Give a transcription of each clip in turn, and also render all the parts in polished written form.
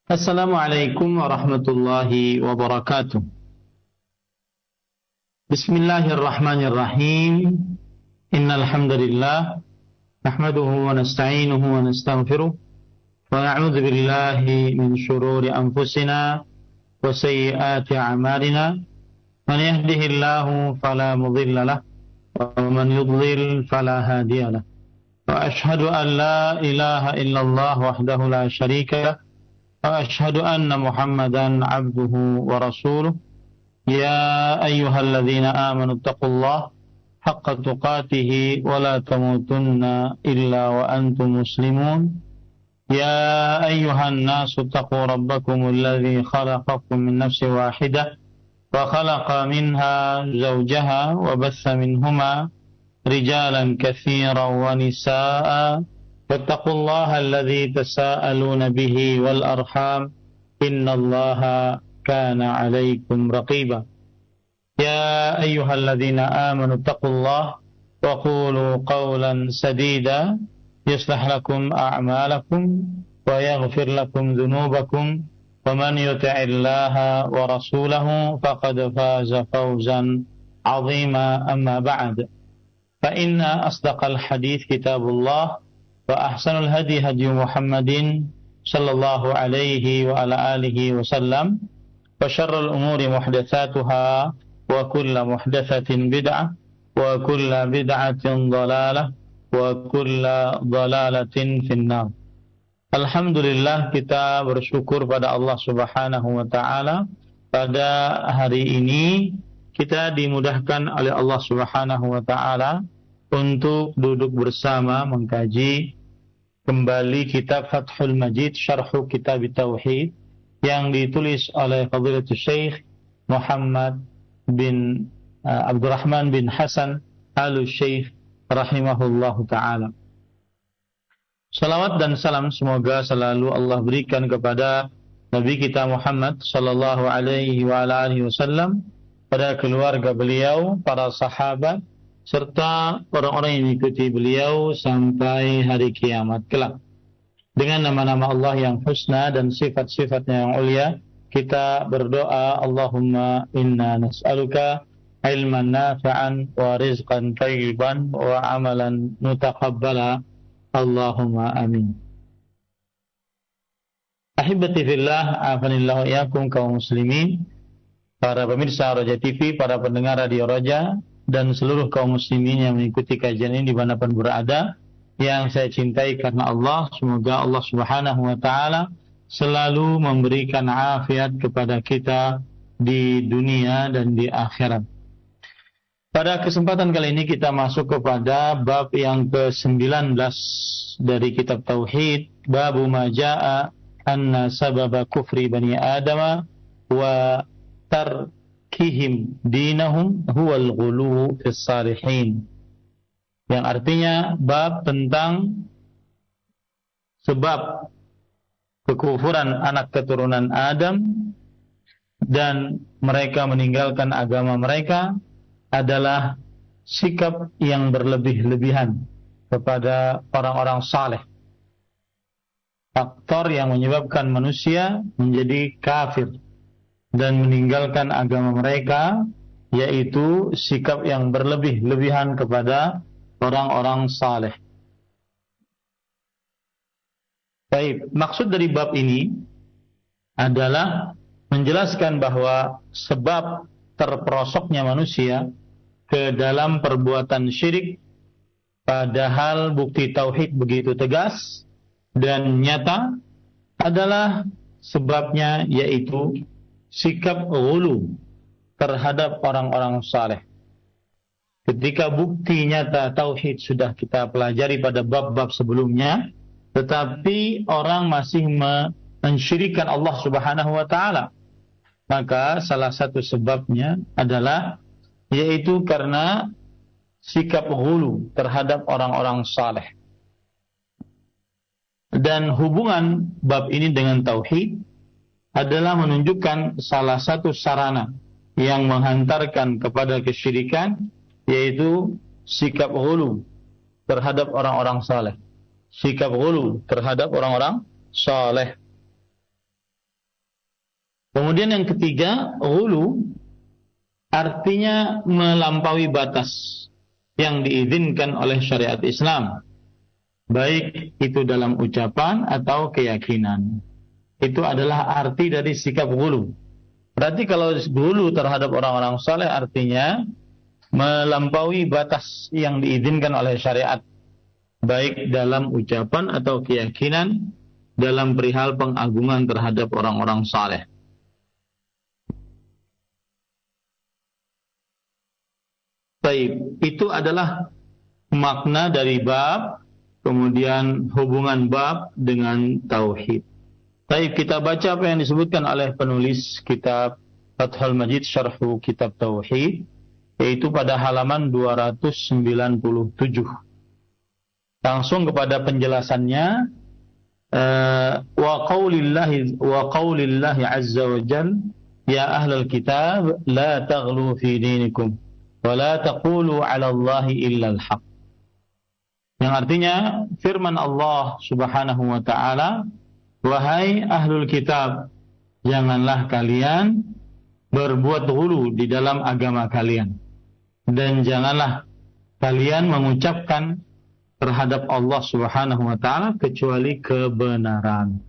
Assalamualaikum warahmatullahi wabarakatuh. Bismillahirrahmanirrahim. Innal hamdalillah nahmaduhu wa nasta'inuhu wa nastaghfiruh wa na'udzu billahi min shururi anfusina wa sayyiati a'malina. Man yahdihillahu fala mudilla lahu wa man yudlil fala hadiya lahu. Wa ashhadu an la ilaha illallah wahdahu la syarika lahu. وأشهد أن محمدا عبده ورسوله يا أيها الذين آمنوا اتقوا الله حق تقاته ولا تموتن إلا وأنتم مسلمون يا أيها الناس اتقوا ربكم الذي خلقكم من نفس واحدة وخلق منها زوجها وبث منهما رجالا كثيرا ونساء واتقوا الله الذي تساءلون به والأرحام إن الله كان عليكم رقيبا يا أيها الذين آمنوا اتقوا الله وقولوا قولا سديدا يصلح لكم أعمالكم ويغفر لكم ذنوبكم ومن يطع الله ورسوله فقد فاز فوزا عظيما أما بعد فإن أصدق الحديث كتاب الله وأحسن الهدي هدي محمد صلى الله عليه وعلى آله وسلم وشر الأمور محدثاتها وكل محدثة بدعة وكل بدعة ضلالة وكل ضلالة في النار. Alhamdulillah, kita bersyukur pada Allah Subhanahu wa taala. Pada hari ini kita dimudahkan oleh Allah Subhanahu wa taala untuk duduk bersama mengkaji kembali kitab Fathul Majid Syarhu Kitab Tauhid yang ditulis oleh Fadilatul Syekh Muhammad bin Abdurrahman bin Hasan Al-Syekh rahimahullahu taala. Salawat dan salam semoga selalu Allah berikan kepada Nabi kita Muhammad sallallahu alaihi wa alihi wasallam, pada keluarga beliau, para sahabat, serta orang-orang yang mengikuti beliau sampai hari kiamat kelak. Dengan nama-nama Allah yang husna dan sifat-sifatnya yang ulia, kita berdoa, Allahumma inna nas'aluka ilman nafi'an wa rizqan thayyiban wa amalan mutaqabbala. Allahumma amin. Ahibati fillah, afanillahu iyakum kaum muslimin, para pemirsa Raja TV, para pendengar Radio Raja, dan seluruh kaum muslimin yang mengikuti kajian ini dimanapun berada, yang saya cintai karena Allah. Semoga Allah Subhanahu wa taala selalu memberikan afiat kepada kita di dunia dan di akhirat. Pada kesempatan kali ini kita masuk kepada bab yang ke-19 dari kitab Tauhid, Babu ma jaa anna sababa kufri bani Adama wa tarkihim dinahum huwal ghulu fis salihin, yang artinya bab tentang sebab kekufuran anak keturunan Adam dan mereka meninggalkan agama mereka adalah sikap yang berlebih-lebihan kepada orang-orang saleh. Faktor yang menyebabkan manusia menjadi kafir dan meninggalkan agama mereka, yaitu sikap yang berlebih-lebihan kepada orang-orang saleh. Baik, maksud dari bab ini adalah menjelaskan bahwa sebab terperosoknya manusia ke dalam perbuatan syirik, padahal bukti tauhid begitu tegas dan nyata, adalah sebabnya yaitu sikap ghulu terhadap orang-orang saleh. Ketika bukti nyata tauhid sudah kita pelajari pada bab-bab sebelumnya, tetapi orang masih mensyirikkan Allah Subhanahu wa taala, maka salah satu sebabnya adalah yaitu karena sikap ghulu terhadap orang-orang saleh. Dan hubungan bab ini dengan tauhid adalah menunjukkan salah satu sarana yang menghantarkan kepada kesyirikan, yaitu sikap ghulu terhadap orang-orang saleh. Sikap ghulu terhadap orang-orang saleh. Kemudian yang ketiga, ghulu artinya melampaui batas yang diizinkan oleh syariat Islam, baik itu dalam ucapan atau keyakinan. Itu adalah arti dari sikap ghulu. Berarti kalau ghulu terhadap orang-orang saleh artinya melampaui batas yang diizinkan oleh syariat, baik dalam ucapan atau keyakinan dalam perihal pengagungan terhadap orang-orang saleh. Baik, itu adalah makna dari bab, kemudian hubungan bab dengan tauhid. Baik, kita baca apa yang disebutkan oleh penulis kitab Fathul Majid Syarhu Kitab Tauhid, yaitu pada halaman 297. Langsung kepada penjelasannya. Wa qaulillahi azza wa jalla ya ahlal kitab la taghlu fi dinikum wa la taqulu 'ala Allahi illa al-haq. Yang artinya firman Allah Subhanahu wa taala, wahai ahlul kitab, janganlah kalian berbuat ghulu di dalam agama kalian, dan janganlah kalian mengucapkan terhadap Allah Subhanahu wa taala kecuali kebenaran.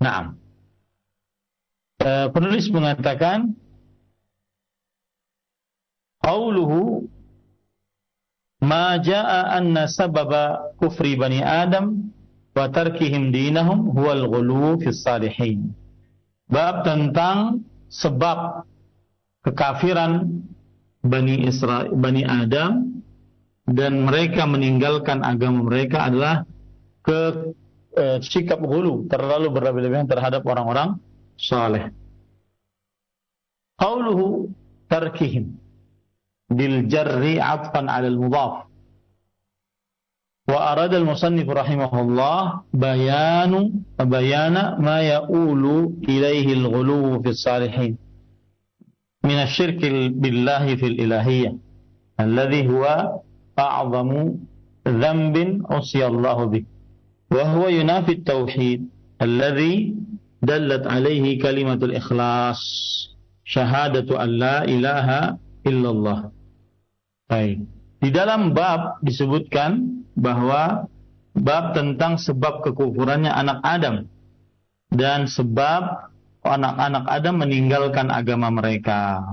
Nah, penulis mengatakan qauluhu ma jaa anna sababa kufri bani Adam wa tarkihim dinahum huwal ghulu fis salihin. Bab tentang sebab kekafiran Bani Adam dan mereka meninggalkan agama mereka adalah sikap ghulu, terlalu berlebihan terhadap orang-orang saleh. Qauluhu tarkihim bil jarri 'atfan 'ala al-mudhaf. Wa arada al-musannif rahimahullah bayana ma ya'ulu ilayhi al-ghulu fi as-salihin min asy-syirk billahi fil ilahiyyah alladhi huwa a'zamu dhanbin usiyallahu bih wa huwa yunafi at-tauhid alladhi dallat alayhi kalimatul ikhlas syahadatu an la ilaha illallah. Baik, di dalam bab disebutkan bahwa bab tentang sebab kekufurannya anak Adam dan sebab anak-anak Adam meninggalkan agama mereka.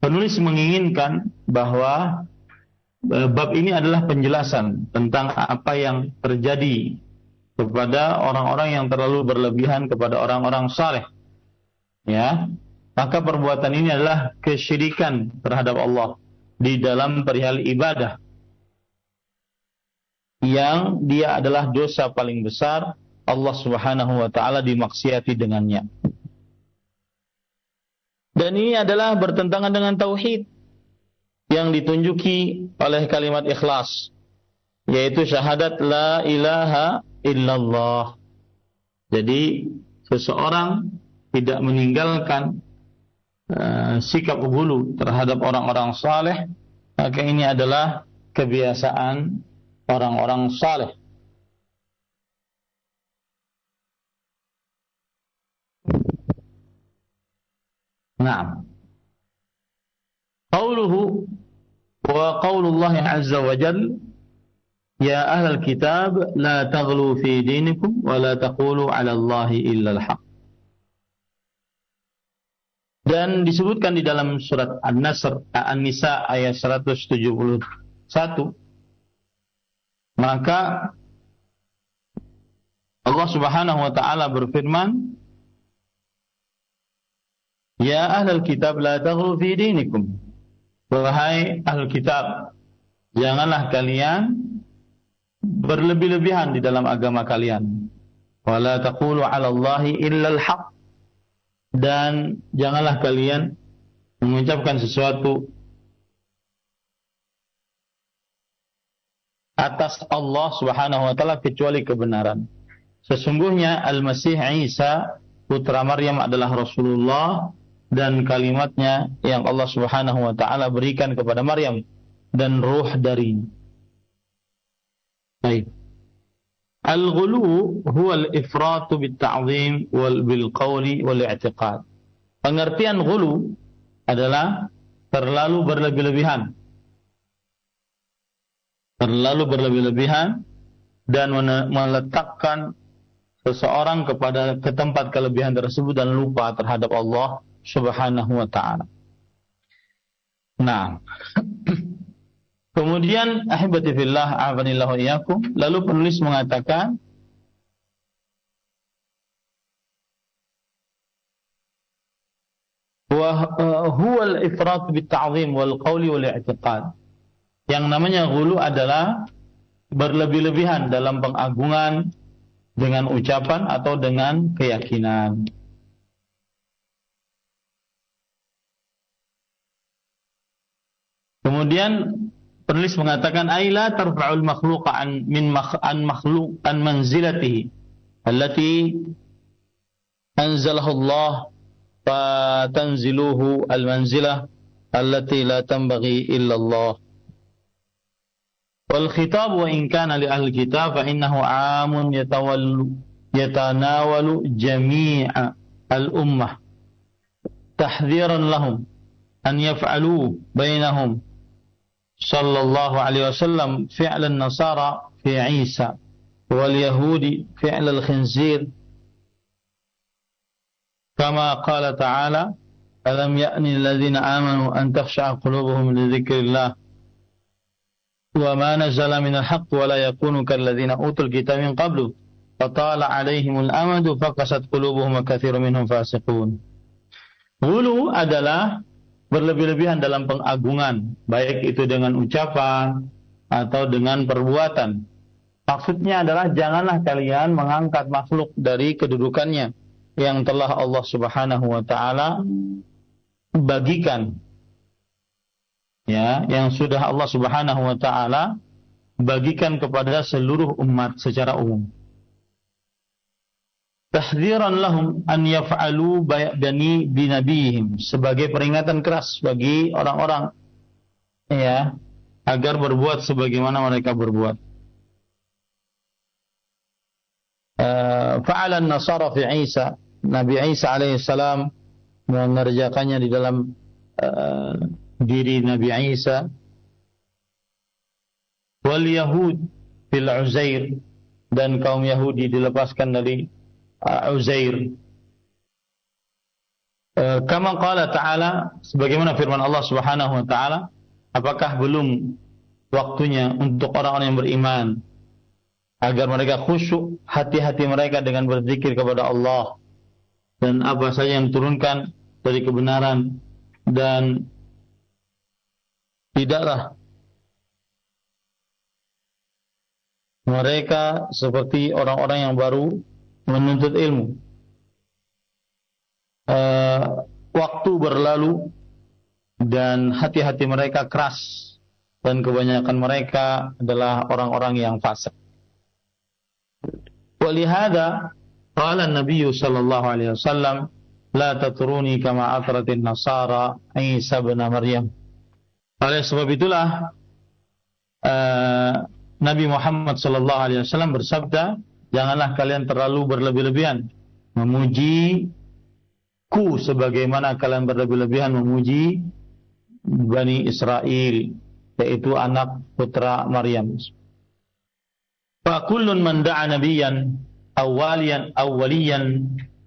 Penulis menginginkan bahwa bab ini adalah penjelasan tentang apa yang terjadi kepada orang-orang yang terlalu berlebihan kepada orang-orang saleh. Ya, maka perbuatan ini adalah kesyirikan terhadap Allah di dalam perihal ibadah, yang dia adalah dosa paling besar. Allah Subhanahu wa taala dimaksiati dengannya. Dan ini adalah bertentangan dengan tauhid yang ditunjuki oleh kalimat ikhlas, yaitu syahadat la ilaha illallah. Jadi seseorang tidak meninggalkan sikap ghulu terhadap orang-orang saleh, maka ini adalah kebiasaan orang-orang saleh. Naam. Qauluhu wa qaulullah azza wa jalla ya ahlal kitab la taghlu fi dinikum wa la taqulu 'ala Allahi illa al-haq. Dan disebutkan di dalam surat An-Nisa ayat 171, maka Allah Subhanahu wa taala berfirman, ya ahlal kitab la taghlu fi dinikum. Wahai ahlul kitab, janganlah kalian berlebih-lebihan di dalam agama kalian. Wala taqulu 'ala Allahi illa al-haq. Dan janganlah kalian mengucapkan sesuatu atas Allah Subhanahu wa taala kecuali kebenaran. Sesungguhnya Al-Masih Isa putra Maryam adalah Rasulullah dan kalimatnya yang Allah Subhanahu wa taala berikan kepada Maryam dan ruh darinya. Baik. Al-ghulu huwa al-ifratu bit-ta'zim wal bil-qawli wal-i'tiqad. Pengertian ghulu adalah terlalu berlebih-lebihan. Terlalu berlebih-lebihan dan meletakkan seseorang ke tempat kelebihan tersebut dan lupa terhadap Allah Subhanahu wa ta'ala. Nah, kemudian ahibati fillah a'afanillahu iyyakum, lalu penulis mengatakan wa huwa al-ifrat bit-ta'zim wal qawli wal i'tiqad. Yang namanya ghulu adalah berlebih-lebihan dalam pengagungan dengan ucapan atau dengan keyakinan. Kemudian penulis mengatakan aila tarfa'ul makhluqa an manzilatihi allati anzalahu Allah fa tanziluhu al-manzilah allati la tanbaghi illa Allah. Wal khitab wa in kana li ahli kitab fa innahu 'amun yatanawalu jami'a al-ummah tahdhiran lahum an yaf'alu bainahum sallallahu alaihi wasallam fi'l an-nasara fi Isa wal yahudi fi'l al-khinzir kama qala ta'ala alam ya'ni alladhina amanu an takhsha'a qulubuhum li dhikrillah wa ma nazala minal haqq wa la yakunu kalladhina utul kitaba min qablu fatala 'alaihimul amadu faqasat qulubuhum wa katsirun minhum fasiqun. Ghulu adalah berlebih-lebihan dalam pengagungan, baik itu dengan ucapan atau dengan perbuatan. Maksudnya adalah janganlah kalian mengangkat makhluk dari kedudukannya yang telah Allah Subhanahu wa ta'ala bagikan. Ya, yang sudah Allah Subhanahu wa ta'ala bagikan kepada seluruh umat secara umum. Tahdziran lahum an yaf'alu bani binabihim, sebagai peringatan keras bagi orang-orang ya agar berbuat sebagaimana mereka berbuat. Fa'ala an-nasara fi Isa, Nabi Isa alaihissalam mengerjakannya di dalam diri Nabi Isa. Wal Yahud fil Uzair, dan kaum Yahudi dilepaskan dari Uzair. Kama qala ta'ala, sebagaimana firman Allah Subhanahu wa ta'ala, apakah belum waktunya untuk orang-orang yang beriman agar mereka khusyuk hati-hati mereka dengan berzikir kepada Allah dan apa saja yang turunkan dari kebenaran, dan tidaklah mereka seperti orang-orang yang baru menuntut ilmu. Waktu berlalu dan hati-hati mereka keras, dan kebanyakan mereka adalah orang-orang yang fasik. Walihada qala an-nabiy sallallahu alaihi wasallam la tatruni kama atratin nasara Isa bin Maryam. Oleh sebab itulah Nabi Muhammad sallallahu alaihi wasallam bersabda, janganlah kalian terlalu berlebih-lebihan memuji ku sebagaimana kalian berlebih-lebihan memuji Bani Israel, yaitu anak putra Maryam. Fa kullun man da'a nabiyyan awwaliyan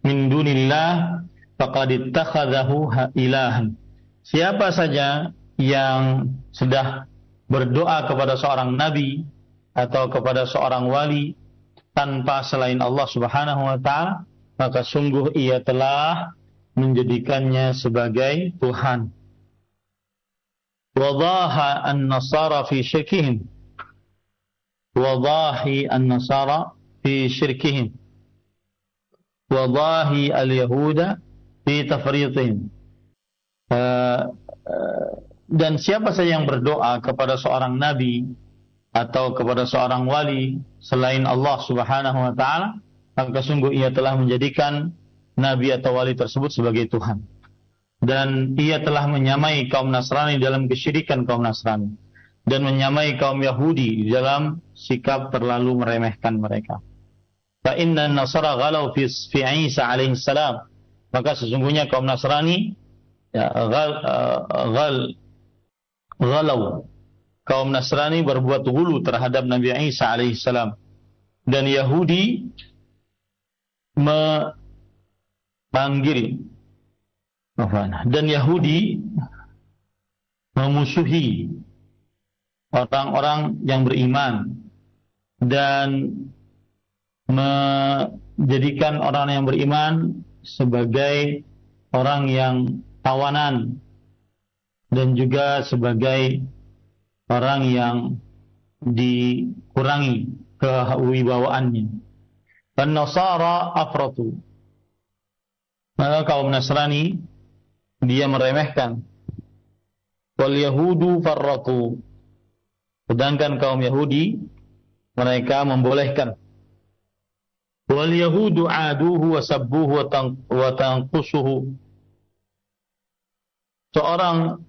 min dunillah faqad ittakhadhahu ilahan. Siapa saja yang sudah berdoa kepada seorang nabi atau kepada seorang wali tanpa selain Allah Subhanahu wa ta'ala, maka sungguh ia telah menjadikannya sebagai Tuhan. Wadaha an-nasara fi syirkihim. Wadahi an-nasara fi syirkihim. Wadahi al-yahuda fi tafriqihim. Dan siapa saja yang berdoa kepada seorang nabi atau kepada seorang wali selain Allah Subhanahu wa ta'ala, maka sungguh ia telah menjadikan nabi atau wali tersebut sebagai Tuhan. Dan ia telah menyamai kaum Nasrani dalam kesyirikan kaum Nasrani, dan menyamai kaum Yahudi dalam sikap terlalu meremehkan mereka. Fa inna an-nasara ghalau fi Isa alaihi salam. Maka sesungguhnya kaum Nasrani ya, ghalau. Kaum Nasrani berbuat ghulu terhadap Nabi Isa alaihi salam. Dan Yahudi memusuhi orang-orang yang beriman dan menjadikan orang yang beriman sebagai orang yang tawanan dan juga sebagai orang yang dikurangi kewibawaannya. Dan Nasara afratu. Maka kaum Nasrani dia meremehkan. Wal Yahudu farratu. Sedangkan kaum Yahudi mereka membolehkan. Wal Yahudu aduhu wa sabbuhu wa tanqusuhu. Seorang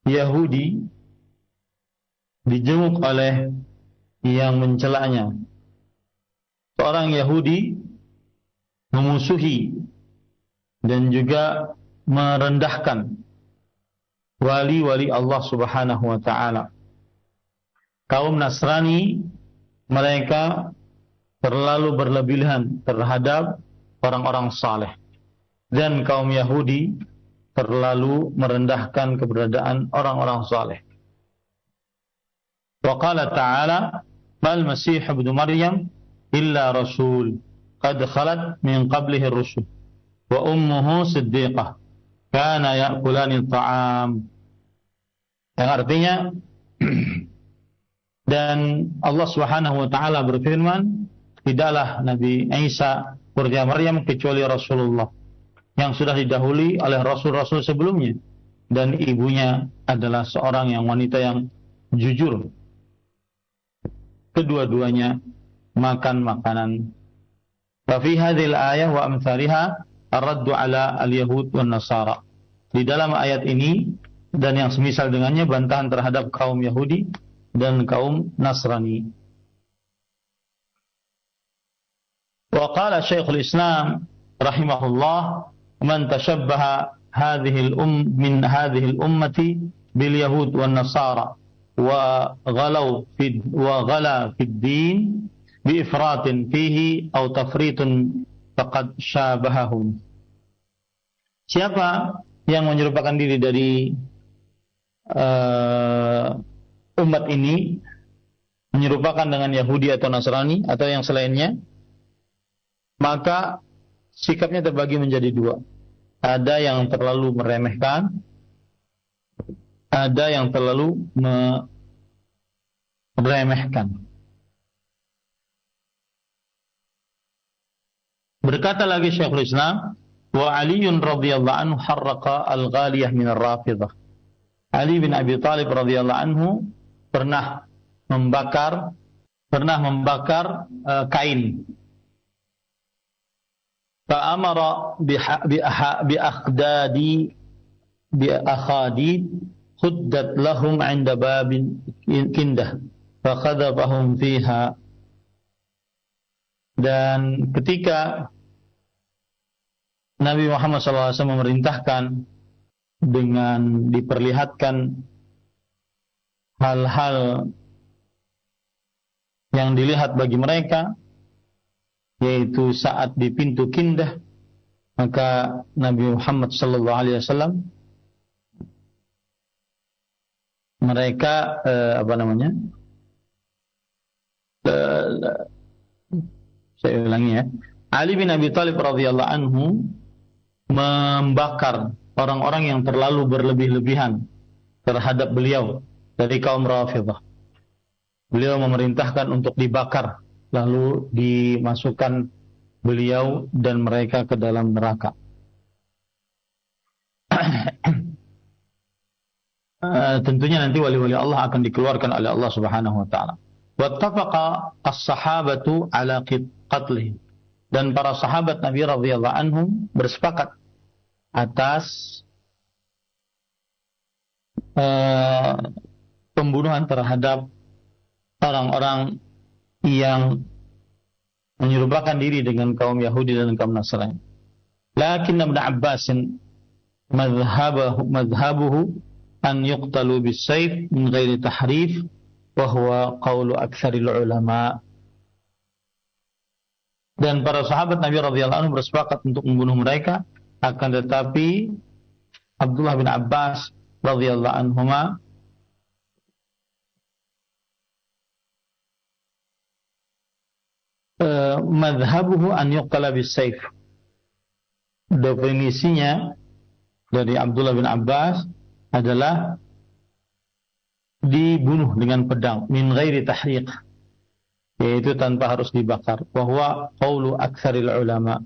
Yahudi dijenguk oleh yang mencelanya. Seorang Yahudi memusuhi dan juga merendahkan wali-wali Allah Subhanahu wa taala. Kaum Nasrani mereka terlalu berlebihan terhadap orang-orang saleh, dan kaum Yahudi terlalu merendahkan keberadaan orang-orang saleh. Wa qala ta'ala mal masih ibnu Maryam illa rasul qad khalat min qablihi ar-rusul wa ummuhu siddiqah kana ya'kulani at-ta'am. Yang artinya dan Allah Subhanahu wa taala berfirman, tidaklah Nabi Isa purja Maryam kecuali Rasulullah yang sudah didahului oleh rasul-rasul sebelumnya, dan ibunya adalah seorang yang wanita yang jujur. Kedua-duanya makan makanan. Fa fi hadhil ayah wa amsalha ar-raddu ala al-yahud wan nasara. Di dalam ayat ini dan yang semisal dengannya bantahan terhadap kaum Yahudi dan kaum Nasrani. Wa qala Syekhul Islam rahimahullah, man tashabbaha min hadhihi al-ummati bil yahud wan nasara wa ghala fi ad-din bi ifratin fihi aw tafritun faqad syabahahum. Siapa yang menyerupakan diri dari umat ini, menyerupakan dengan Yahudi atau Nasrani atau yang selainnya, maka sikapnya terbagi menjadi dua. Ada yang terlalu meremehkan, ada yang terlalu meremehkan. Berkata lagi Syekhul Islam, wa Aliun radhiyallahu anhu harraqa al-ghaliyah min ar-Rafidah. Ali bin Abi Thalib radhiyallahu anhu pernah membakar kain. Fa'amara bi akhadid khuddat lahum 'inda babin kindah fakhadhabahum fiha. Dan ketika Nabi Muhammad SAW memerintahkan dengan diperlihatkan hal-hal yang dilihat bagi mereka, yaitu saat di pintu Kindah, maka Nabi Muhammad SAW mereka saya ulangi ya. Ali bin Abi Thalib radhiyallahu anhu membakar orang-orang yang terlalu berlebih-lebihan terhadap beliau dari kaum Rafidah. Beliau memerintahkan untuk dibakar, lalu dimasukkan beliau dan mereka ke dalam neraka. Tentunya nanti wali-wali Allah akan dikeluarkan oleh Allah Subhanahu wa taala. Wattafaqa as-sahabatu ala qatlih. Dan para sahabat Nabi radhiyallahu anhum bersepakat atas pembunuhan terhadap orang-orang yang menyerupakan diri dengan kaum Yahudi dan kaum Nasrani. Lakin Ibn Abbas madhhabuhu an yuqtalu bis-sayf min ghairi tahrif wa huwa qawlu aktsaril ulama. Dan para sahabat Nabi radhiyallahu anhu bersepakat untuk membunuh mereka, akan tetapi Abdullah bin Abbas radhiyallahu anhuma madhabuhu an yuqtala bis-sayf. Definisinya dari Abdullah bin Abbas adalah dibunuh dengan pedang min ghairi tahriq, yaitu tanpa harus dibakar. Wa huwa qaulu aktsaril ulama.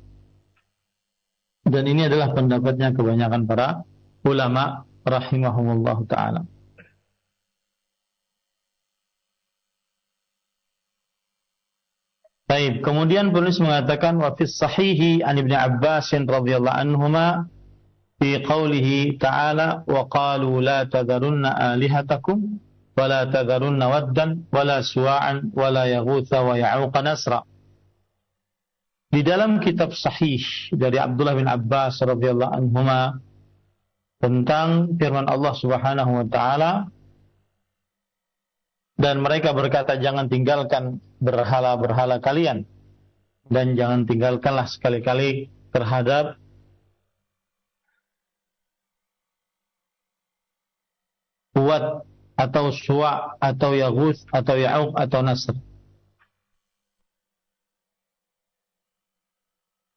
Dan ini adalah pendapatnya kebanyakan para ulama rahimahumullah taala. Baik, kemudian penulis mengatakan wa fis sahihi an Ibnu Abbas radhiyallahu anhuma fi qawlihi ta'ala wa qalu la tadharunna alihatakum wa la tadharunna waddan wa la suwa'an wa la yaghutha wa ya'uqa nasra. Di dalam kitab sahih dari Abdullah bin Abbas radhiyallahu anhuma tentang firman Allah Subhanahu wa taala, dan mereka berkata, jangan tinggalkan berhala-berhala kalian, dan jangan tinggalkanlah sekali-kali terhadap Wad atau Suwa atau Yaghus atau Ya'uq atau Nasr.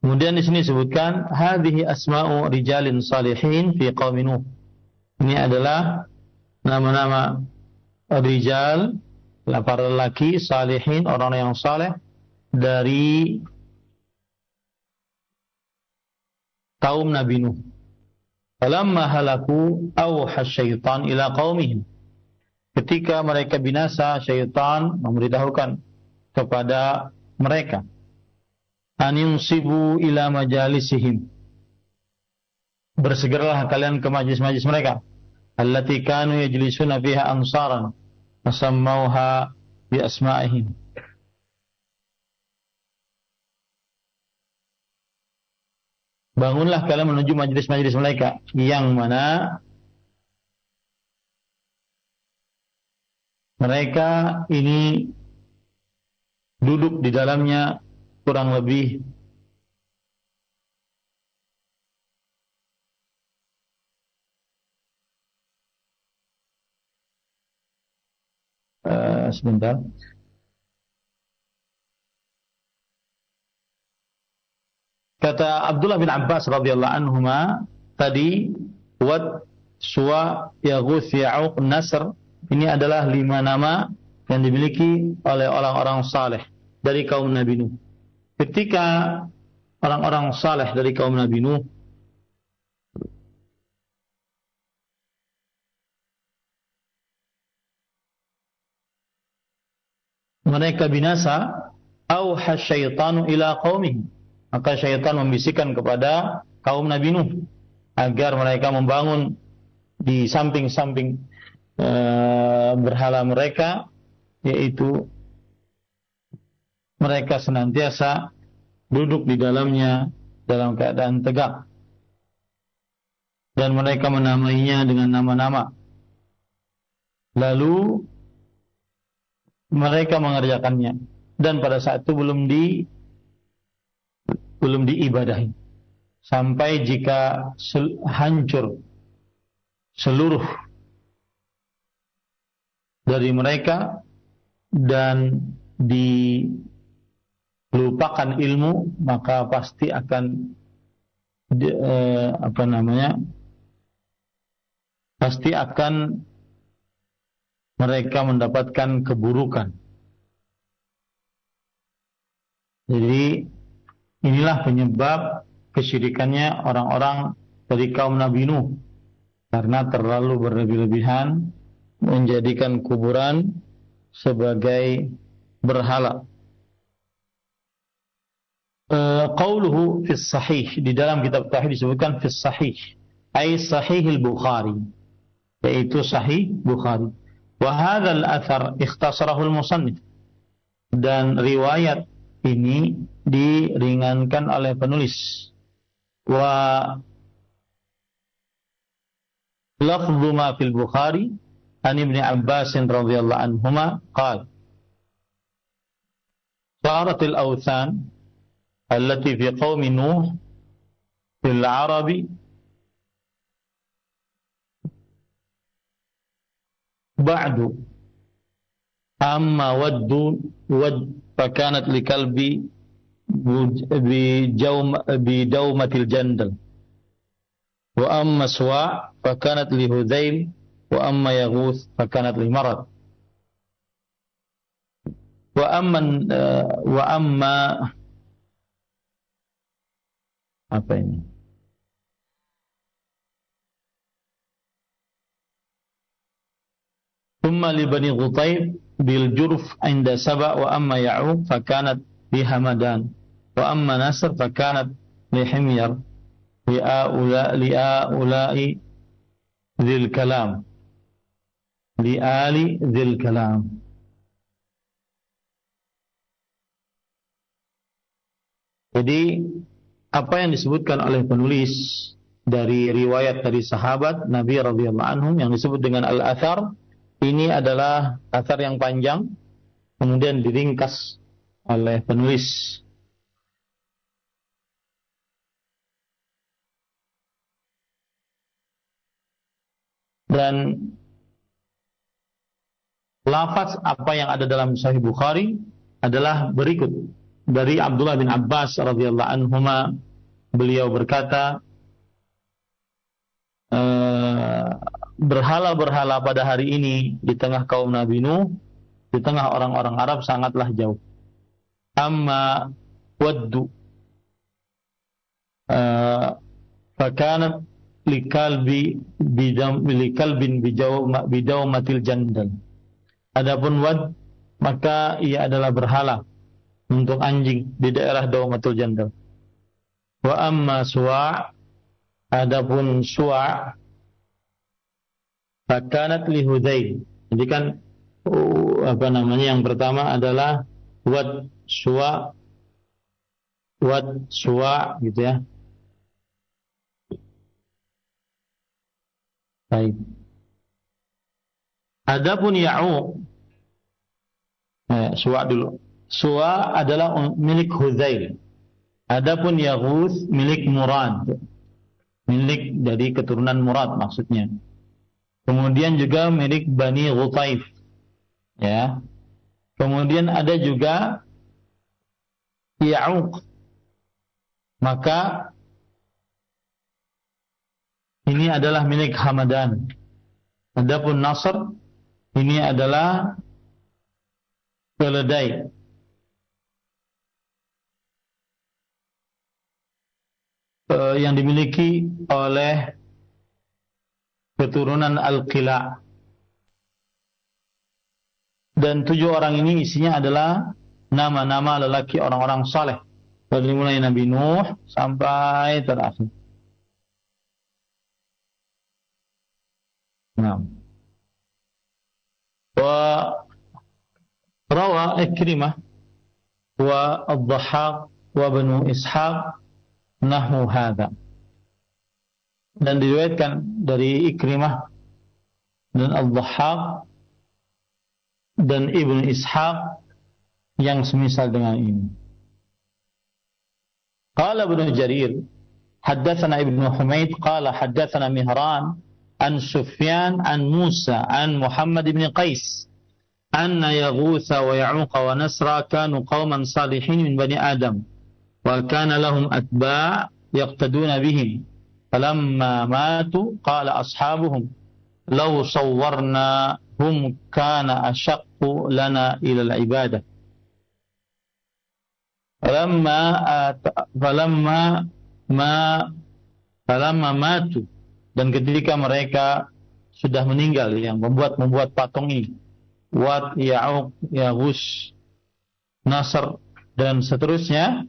Kemudian di sini disebutkan hadhihi asma'u rijalin salihin fi qaumi Nuh. Ini adalah nama-nama rijal, para lelaki salihin, orang yang saleh dari kaum Nabi Nuh. Falamma halaku awha syaitan ila qaumihim. Ketika mereka binasa, syaitan memberitahukan kepada mereka, an yunsibu ila majalisihim, bersegeralah kalian ke majlis-majlis mereka, allati kanu yajlisuna fiha ansaran fasammauha bi asma'ihim. Bangunlah kalian menuju majlis-majlis mereka yang mana mereka ini duduk di dalamnya kurang lebih sebentar. Kata Abdullah bin Abbas radhiyallahu anhuma tadi, Wad, Suwa, Yaghus, Ya'uq, Nasr, ini adalah 5 nama yang dimiliki oleh orang-orang saleh dari kaum Nabi Nuh. Ketika orang-orang saleh dari kaum Nabi Nuh mereka binasa, auha syaitanu ila qaumihim, maka syaitan membisikkan kepada kaum Nabi Nuh agar mereka membangun di samping-samping berhala mereka, yaitu mereka senantiasa duduk di dalamnya dalam keadaan tegak, dan mereka menamainya dengan nama-nama. Lalu mereka mengerjakannya, dan pada saat itu belum diibadahi, sampai jika hancur seluruh dari mereka dan dilupakan ilmu, maka pasti akan pasti akan mereka mendapatkan keburukan. Jadi inilah penyebab kesyirikannya orang-orang dari kaum Nabi Nuh, karena terlalu berlebih-lebihan menjadikan kuburan sebagai berhala. Qauluhu fis sahih, di dalam kitab tauhid disebutkan fis sahih, ai sahihil Bukhari, yaitu sahih Bukhari. Wa hadzal athar ikhtasarahu al-musannif, dan riwayat ini diringankan oleh penulis. Wa lafdhu ma fil Bukhari an Ibnu Abbas radhiyallahu anhuma qala صارت الأوثان التي في قوم نوح في العرب بعد أما ود فكانت لكلب بدومة الجندل وأما سواع فكانت لهذيل وأما يغوث فكانت لمرض وأما apa ini? ثم لبني غطيف بالجرف عند سبأ وأما يعوق فكانت لهمدان وأما نصر فكانت لحمير لآل ذي الكلام Jadi apa yang disebutkan oleh penulis dari riwayat dari sahabat Nabi radhiyallahu anhum yang disebut dengan al-athar, ini adalah athar yang panjang kemudian diringkas oleh penulis. Dan lafaz apa yang ada dalam Sahih Bukhari adalah berikut. Dari Abdullah bin Abbas radhiyallahu anhuma, beliau berkata, berhala-berhala pada hari ini di tengah kaum Nabi Nuh, di tengah orang-orang Arab sangatlah jauh. Amma waddu fakanat likalbin bidaumatil jandal. Adapun wad, maka ia adalah berhala untuk anjing di daerah Daumatul Jandal. Wa amma suwa', adapun suwa' fakanat li Hudzail. Jadi kan yang pertama adalah wad suwa' gitu ya. Baik. Adapun Ya'uq, suwa' dulu. Suwa adalah milik Hudzail. Adapun Yaghuth milik Murad. Milik dari keturunan Murad maksudnya. Kemudian juga milik Bani Ghutaif. Ya. Kemudian ada juga Ya'uq. Maka ini adalah milik Hamadan. Adapun Nasr ini adalah keledai. Yang dimiliki oleh keturunan Al-Qila. Dan 7 orang ini isinya adalah nama-nama lelaki orang-orang saleh dari mulai Nabi Nuh sampai terakhir. Nah. Wa rawa Ikrimah wa Ad-Dhahhak wa Banu Ishaq nahu hadza. Dan diriwayatkan dari Ikrimah dan Al-Dhahhak dan Ibnu Ishaq yang semisal dengan ini. Qala Ibnu Jarir, haddatsana Ibnu Humaid qala haddatsana Mihran an Sufyan an Musa an Muhammad ibn Qais anna Yaghutha wa Ya'uqa wa Nasra kanu qauman salihin min bani Adam. وكان لهم أتباع يقتدون بهم فلما ماتوا قال أصحابهم لو صورناهم كان أشق لنا إلى العبادة فلما ماتوا. Dan ketika mereka sudah meninggal, yang membuat patung ini, Wad, Ya'uq, Yaghus, Nasr dan seterusnya,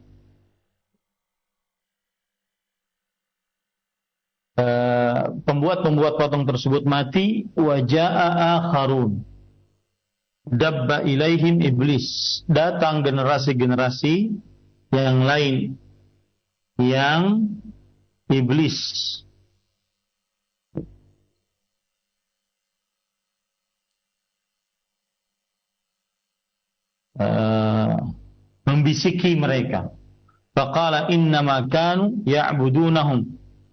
pembuat patung tersebut mati, wa jaa'a akharun. dabba ilaihim iblis, datang generasi-generasi yang lain yang iblis membisiki mereka. Faqala innama kanu ya'budunahum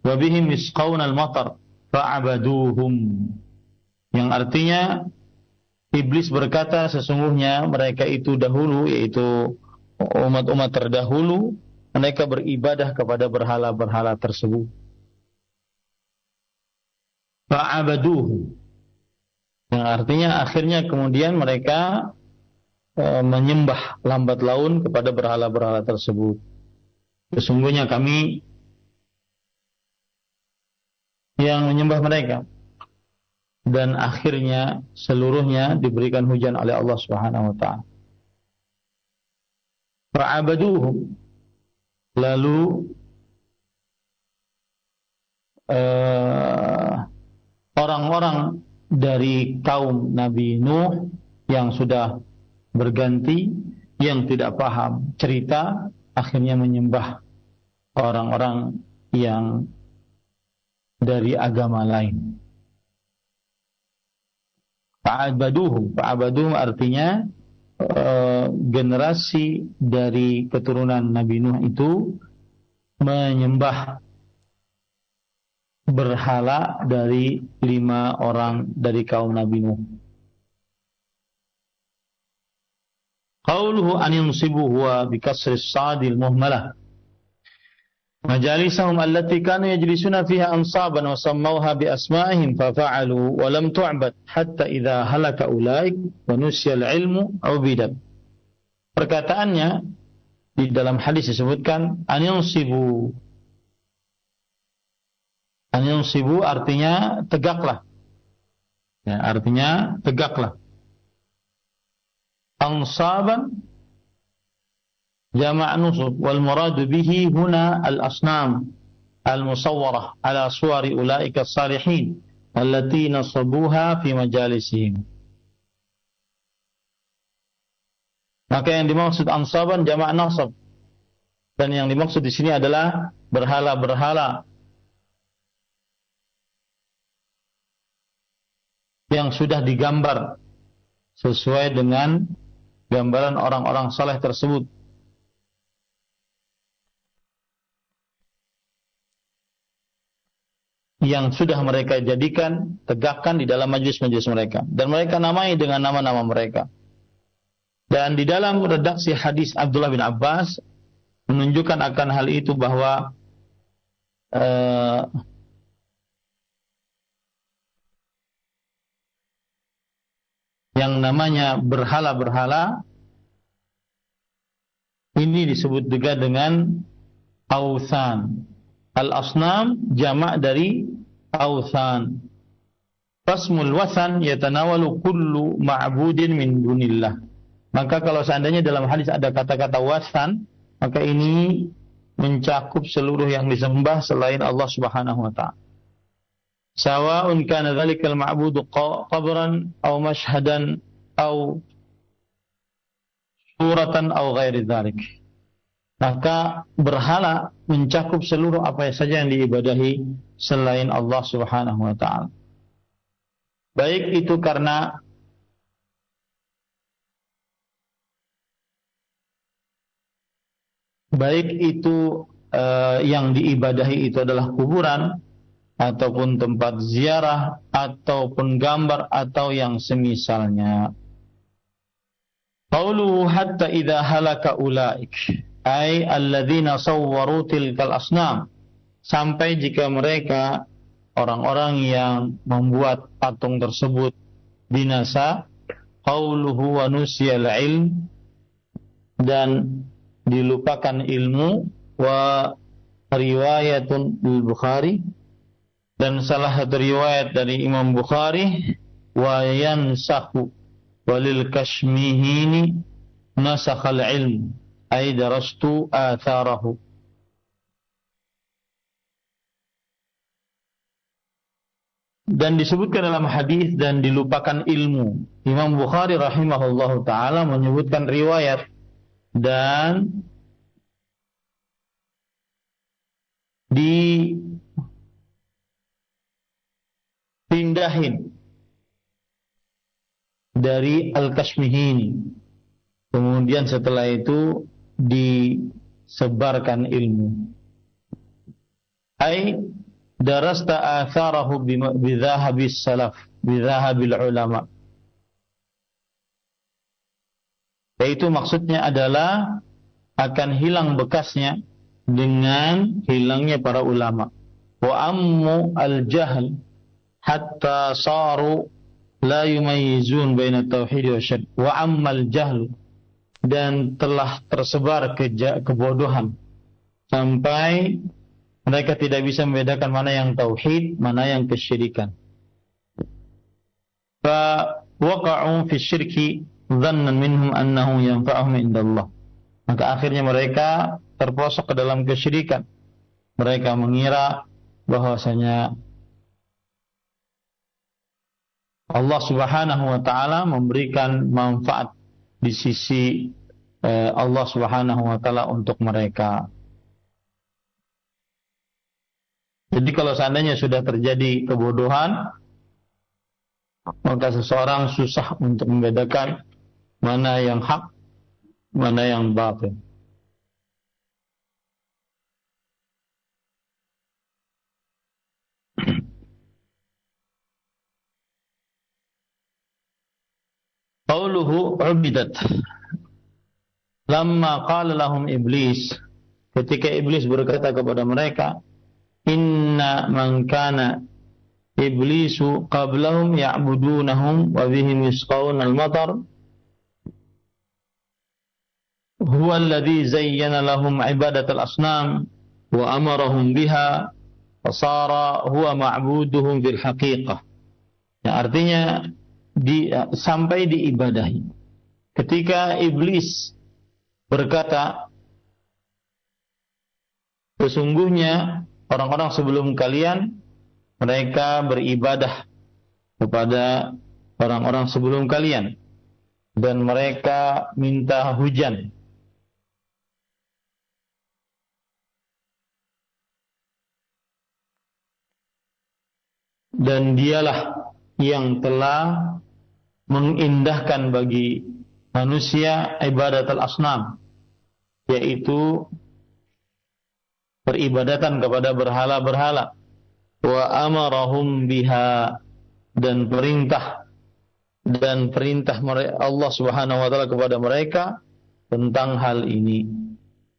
wa bihim yusqawna al-matar fa'abaduhum. Yang artinya iblis berkata sesungguhnya mereka itu dahulu, yaitu umat-umat terdahulu, mereka beribadah kepada berhala-berhala tersebut. Fa'abaduhum. Yang artinya akhirnya kemudian mereka menyembah lambat laun kepada berhala-berhala tersebut. Sesungguhnya kami yang menyembah mereka, dan akhirnya seluruhnya diberikan hujan oleh Allah Subhanahu wa taala. Fa'abaduhum, lalu orang-orang dari kaum Nabi Nuh yang sudah berganti, yang tidak paham cerita, akhirnya menyembah orang-orang yang dari agama lain. Fa'abaduhum artinya generasi dari keturunan Nabi Nuh itu menyembah berhala dari 5 orang dari kaum Nabi Nuh. Qauluhu an yunsibu huwa bikasri as-sadil muhmalah majalisahum allati kanu yajlisuna fiha ansaban wa sammawha bi asma'ihim fa fa'alu wa lam tu'bad hatta idza halaka ulaik wa nusiya al-ilmu ubidat. Perkataannya di dalam hadis disebutkan an yunsibu artinya tegaklah, ya, artinya tegaklah. Ansaban jama' nusub wal muradu bihi huna al-asnam al-musawwarah ala suwari ulaika as-salihin allati nasabuha fi majalisihim. Maka yang dimaksud ansaban jama' nasab, dan yang dimaksud di sini adalah berhala-berhala yang sudah digambar sesuai dengan gambaran orang-orang saleh tersebut. Yang sudah mereka jadikan, tegakkan di dalam majlis-majlis mereka. Dan mereka namai dengan nama-nama mereka. Dan di dalam redaksi hadis Abdullah bin Abbas menunjukkan akan hal itu bahwa yang namanya berhala-berhala ini disebut juga dengan authan. Al-asnam jamak dari authan. Fasmul wathan yatanawalu kullu ma'budin min dunillah. Maka kalau seandainya dalam hadis ada kata-kata wathan, maka ini mencakup seluruh yang disembah selain Allah Subhanahu wa taala. Sawa'un kana dzalikal ma'budu qabran aw mashhadan aw suratan aw ghairi dzalik. Maka berhala mencakup seluruh apa saja yang diibadahi selain Allah Subhanahu wa taala. Baik itu karena yang diibadahi itu adalah kuburan, ataupun tempat ziarah, ataupun gambar, atau yang semisalnya. Qauluhu hatta idza halaka ulaik, ay alladzina sawwaru tilkal asnam, sampai jika mereka orang-orang yang membuat patung tersebut binasa. Qauluhu wa nusiyal ilm, dan dilupakan ilmu. Wa riwayatun al-Bukhari, dan salah satu riwayat dari Imam Bukhari, wa yansahu walil kashmihini nasakhal ilm ay darastu atharahu. dan disebutkan dalam hadis dan dilupakan ilmu. Imam Bukhari rahimahullahu taala menyebutkan riwayat dan dipindahin dari Al-Kashmihini. Kemudian setelah itu disebarkan ilmu. Ai darasta atharahu bidhahabis salaf, bidhahabil ulama. Yaitu maksudnya adalah akan hilang bekasnya dengan hilangnya para ulama. Wa ammu al-jahl hatta saru la yumayyizun baina tauhid wa syirk. Wa ammal jahl, dan telah tersebar kebodohan sampai mereka tidak bisa membedakan mana yang tauhid, mana yang kesyirikan. Fa waqa'u fi syirki dhannan minhum annahu yanfa'uhum indallah. Maka akhirnya mereka terprosok ke dalam kesyirikan. Mereka mengira bahwasanya Allah Subhanahu wa taala memberikan manfaat di sisi Allah Subhanahu wa taala untuk mereka. Jadi kalau seandainya sudah terjadi kebodohan, maka seseorang susah untuk membedakan mana yang hak, mana yang batil. Qauluhu ubidat. Lamma qala lahum iblis, ketika iblis berkata kepada mereka, inna man kana iblisu qablahum ya'budunahum wa bihim yusqawna al-matar huwa alladhi zayyana lahum ibadat al-asnam wa amarahum biha fasara huwa ma'buduhum fil haqiqah. Ya, artinya sampai diibadahi. Ketika iblis berkata, sesungguhnya orang-orang sebelum kalian mereka beribadah kepada orang-orang sebelum kalian dan mereka minta hujan. Dan dialah yang telah mengindahkan bagi manusia ibadat al-asnam, yaitu peribadatan kepada berhala-berhala. Wa amarahum biha, dan perintah Allah Subhanahu wa taala kepada mereka tentang hal ini.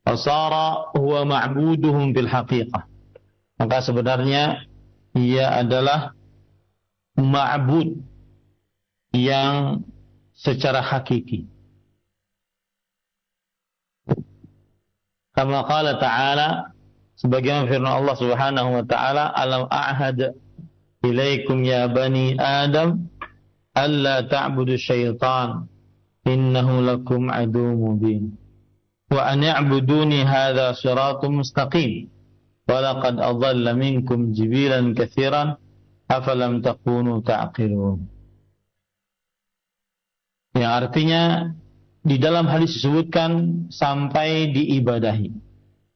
Asara huwa ma'buduhum bil haqiqah. Maka sebenarnya ia adalah ma'bud yang secara hakiki. Kama qala ta'ala, sebagaimana firman Allah Subhanahu wa taala, alam a'had ilaikum ya bani adam alla ta'budu syaitan innahu lakum aduwwun mubin wa an i'buduni hadza siratun mustaqim wa laqad adalla minkum jibilan katsiran afalam takunu ta'qilun. Yang artinya di dalam hadis disebutkan sampai diibadahi,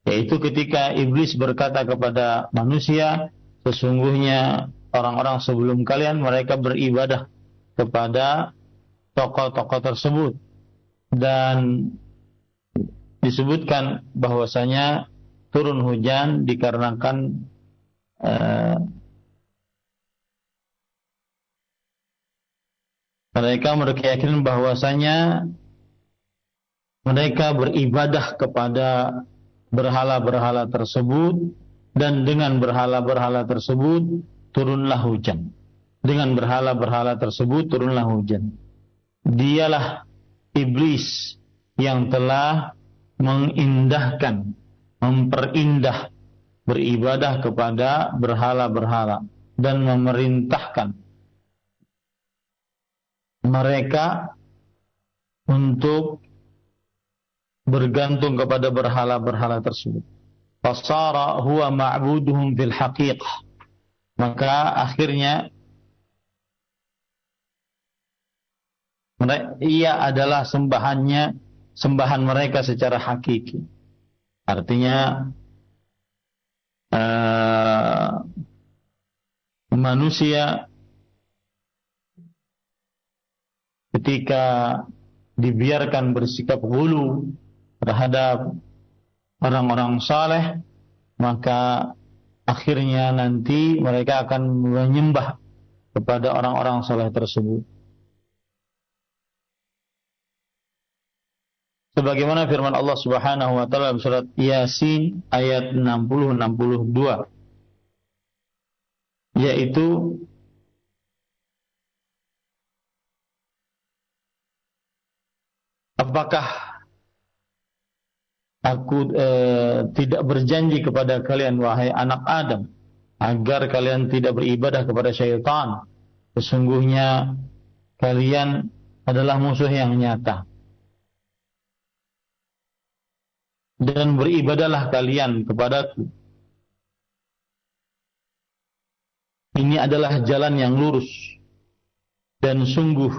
yaitu ketika iblis berkata kepada manusia, sesungguhnya orang-orang sebelum kalian mereka beribadah kepada tokoh-tokoh tersebut, dan disebutkan bahwasanya turun hujan dikarenakan mereka berkeyakinan bahwasanya mereka beribadah kepada berhala-berhala tersebut, dan dengan berhala-berhala tersebut turunlah hujan. Dengan berhala-berhala tersebut turunlah hujan. Dialah iblis yang telah memperindah beribadah kepada berhala-berhala dan memerintahkan mereka untuk bergantung kepada berhala-berhala tersebut. Fasara huwa ma'buduhum fil haqiqah. Maka akhirnya Ia adalah sembahan mereka secara hakiki. Artinya manusia ketika dibiarkan bersikap ghulu terhadap orang-orang saleh, maka akhirnya nanti mereka akan menyembah kepada orang-orang saleh tersebut. Sebagaimana firman Allah Subhanahu wa taala dalam surat Yasin ayat 60-62, yaitu apakah aku tidak berjanji kepada kalian wahai anak Adam agar kalian tidak beribadah kepada syaitan, sesungguhnya kalian adalah musuh yang nyata. Dan beribadahlah kalian kepadaku. Ini adalah jalan yang lurus. Dan sungguh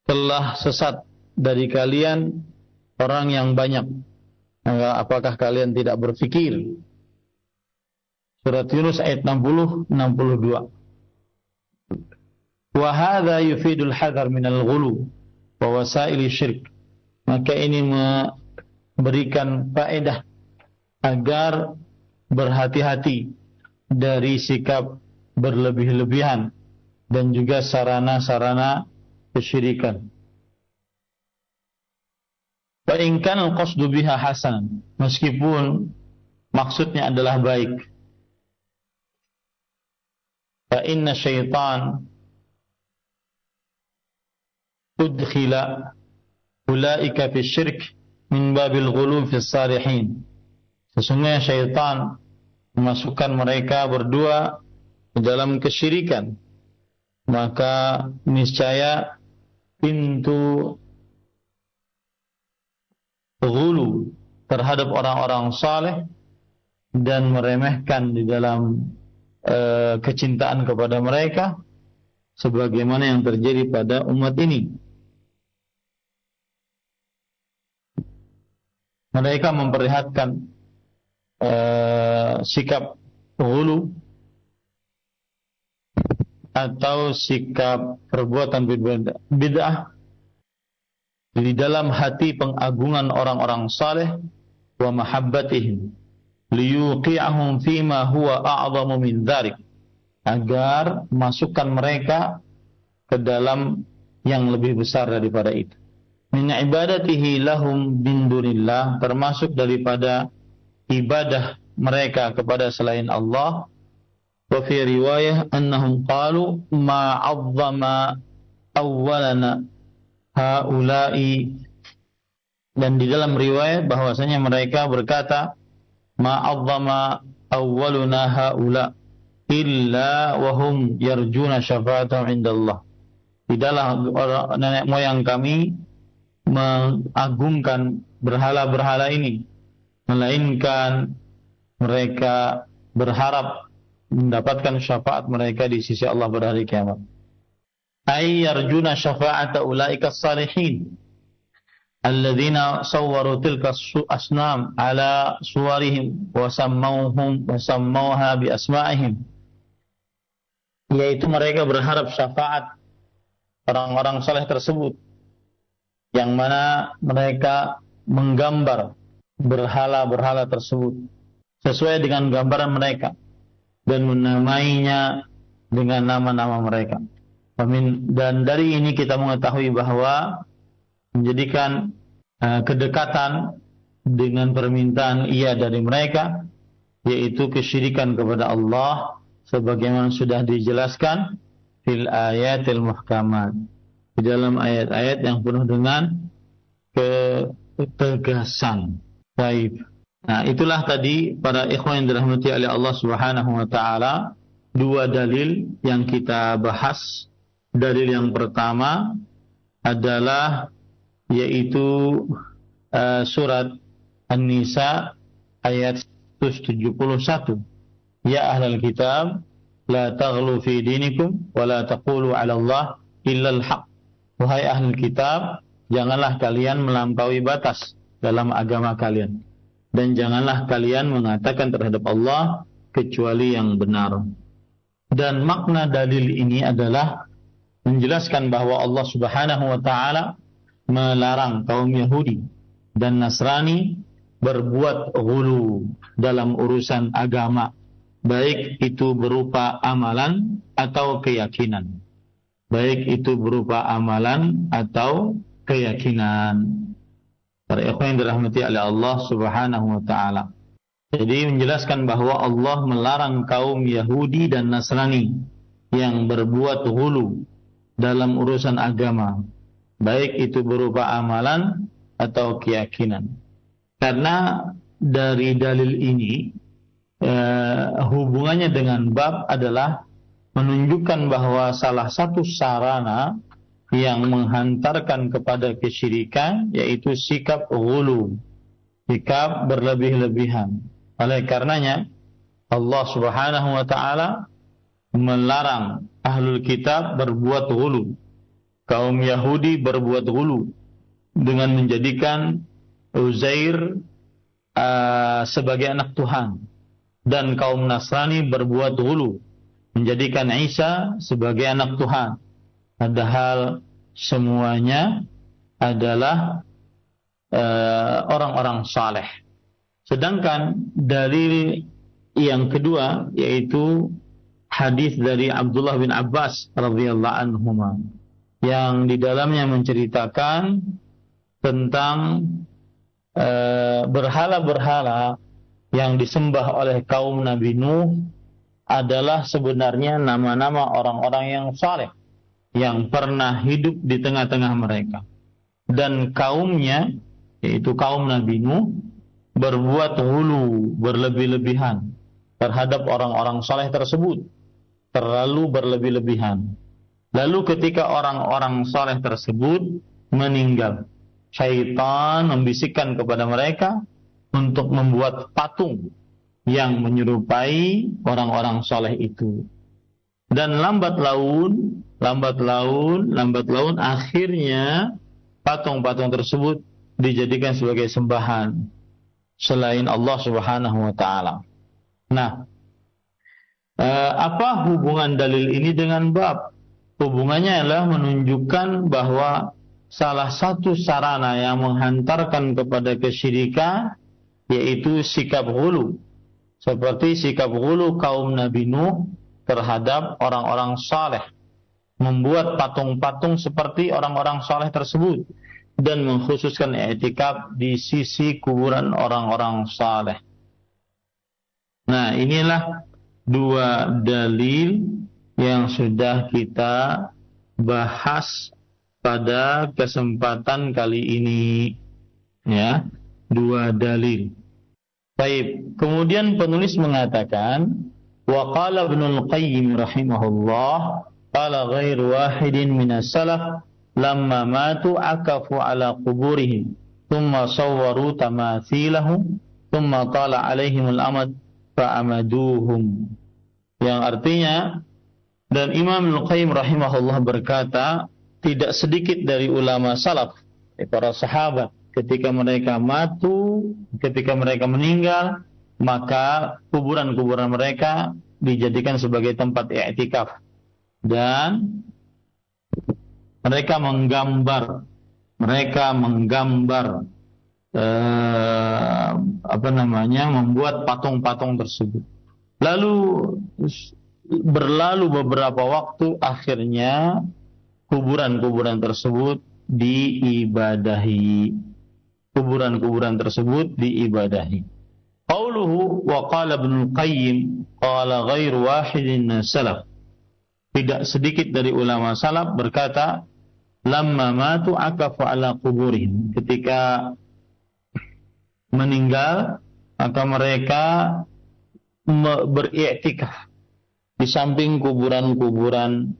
telah sesat dari kalian orang yang banyak. Apakah kalian tidak berfikir? Surat Yunus ayat 60-62. Wa hadza yufidul hadar minal ghulu wa wasaili syirk. Maka ini memberikan faedah agar berhati-hati dari sikap berlebih-lebihan dan juga sarana-sarana kesyirikan. Fa in kana al-qasdu biha hasan, meskipun maksudnya adalah baik. Fa inna syaitan udkhila ulaika fi syirk min babil ghulu fi salihin. Sesungguhnya syaitan memasukkan mereka berdua ke dalam kesyirikan, maka niscaya pintu ghulu terhadap orang-orang saleh dan meremehkan di dalam kecintaan kepada mereka sebagaimana yang terjadi pada umat ini. Mereka memperlihatkan sikap ghulu atau sikap perbuatan bid'ah di dalam hati pengagungan orang-orang saleh wa mahabbatihim liyuqi'ahum fima huwa a'zamu min dzalik, agar masukkan mereka ke dalam yang lebih besar daripada itu. Min ibadatihi lahum bin dunillah, termasuk daripada ibadah mereka kepada selain Allah. Wa fi riwayah annahum qalu ma 'azzama awwalana haula'i, dan di dalam riwayat bahwasanya mereka berkata ma 'azzama awwaluna haula illa wa hum yarjuna syafa'atan 'indallah. Tidaklah nenek moyang kami mengagungkan berhala-berhala ini, melainkan mereka berharap mendapatkan syafaat mereka di sisi Allah pada hari kiamat. Ay yarjuna syafa'ata ulaika salihin alladzina sawwaru tilka asnam ala suwarihim wa sammauha bi asma'ihim, yaitu mereka berharap syafaat orang-orang saleh tersebut yang mana mereka menggambar berhala-berhala tersebut sesuai dengan gambaran mereka dan menamainya dengan nama-nama mereka. Dan dari ini kita mengetahui bahwa menjadikan kedekatan dengan permintaan iya dari mereka, yaitu kesyirikan kepada Allah sebagaimana sudah dijelaskan fil ayatil muhkamat, di dalam ayat-ayat yang penuh dengan ketegasan. Baik. Nah, itulah tadi para ikhwan yang dirahmati oleh Allah Subhanahu wa taala, dua dalil yang kita bahas. Dalil yang pertama adalah yaitu surat An-Nisa ayat 171. Ya ahlal kitab la taghlu fi dinikum wa la taqulu 'ala Allah illa al-haq wahai ahli kitab, janganlah kalian melampaui batas dalam agama kalian, dan janganlah kalian mengatakan terhadap Allah kecuali yang benar. Dan makna dalil ini adalah menjelaskan bahwa Allah Subhanahu wa taala melarang kaum Yahudi dan Nasrani berbuat ghulu dalam urusan agama, baik itu berupa amalan atau keyakinan. Baik itu berupa amalan atau keyakinan. Para ikhwan yang dirahmati oleh Allah Subhanahu wa taala. Jadi menjelaskan bahwa Allah melarang kaum Yahudi dan Nasrani yang berbuat ghulu dalam urusan agama, baik itu berupa amalan atau keyakinan. Karena dari dalil ini hubungannya dengan bab adalah menunjukkan bahwa salah satu sarana yang menghantarkan kepada kesyirikan yaitu sikap ghulu, sikap berlebih-lebihan. Oleh karenanya Allah Subhanahu wa taala melarang ahlul kitab berbuat ghulu. Kaum Yahudi berbuat ghulu dengan menjadikan Uzair sebagai anak Tuhan, dan kaum Nasrani berbuat ghulu menjadikan Isa sebagai anak Tuhan, padahal semuanya adalah orang-orang saleh. Sedangkan dalil yang kedua yaitu hadis dari Abdullah bin Abbas radhiyallahu anhuma, yang di dalamnya menceritakan tentang berhala-berhala yang disembah oleh kaum Nabi Nuh adalah sebenarnya nama-nama orang-orang yang saleh yang pernah hidup di tengah-tengah mereka, dan kaumnya yaitu kaum Nabi Nuh berbuat hulu, berlebih-lebihan terhadap orang-orang saleh tersebut, terlalu berlebih-lebihan. Lalu ketika orang-orang saleh tersebut meninggal, syaitan membisikkan kepada mereka untuk membuat patung yang menyerupai orang-orang saleh itu. Dan lambat laun akhirnya patung-patung tersebut dijadikan sebagai sembahan selain Allah Subhanahu wa taala. Nah, apa hubungan dalil ini dengan bab? Hubungannya adalah menunjukkan bahwa salah satu sarana yang menghantarkan kepada kesyirikan yaitu sikap ghulu, seperti sikap ghulu kaum Nabi Nuh terhadap orang-orang saleh, membuat patung-patung seperti orang-orang saleh tersebut dan mengkhususkan i'tikaf di sisi kuburan orang-orang saleh. Nah, inilah dua dalil yang sudah kita bahas pada kesempatan kali ini, ya, dua dalil. Baik, kemudian penulis mengatakan wa qala Ibnul Qayyim rahimahullah qala ghairu wahidin minas salaf lamma matu akafu ala quburihim thumma sawwaru tamathilahum thumma tala alaihimul amad fa'amaduhum, yang artinya, dan Imam Al-Qayyim rahimahullah berkata, tidak sedikit dari ulama salaf, para sahabat, ketika mereka meninggal, maka kuburan-kuburan mereka dijadikan sebagai tempat i'tikaf, dan mereka menggambar membuat patung-patung tersebut. Lalu berlalu beberapa waktu, akhirnya kuburan-kuburan tersebut diibadahi. Qauluhu wa qala Ibnul Qayyim qala ghairu wahidin salaf. Tidak sedikit dari ulama salaf berkata, lamma matu akafu ala quburihim, ketika meninggal maka mereka beriktikaf di samping kuburan-kuburan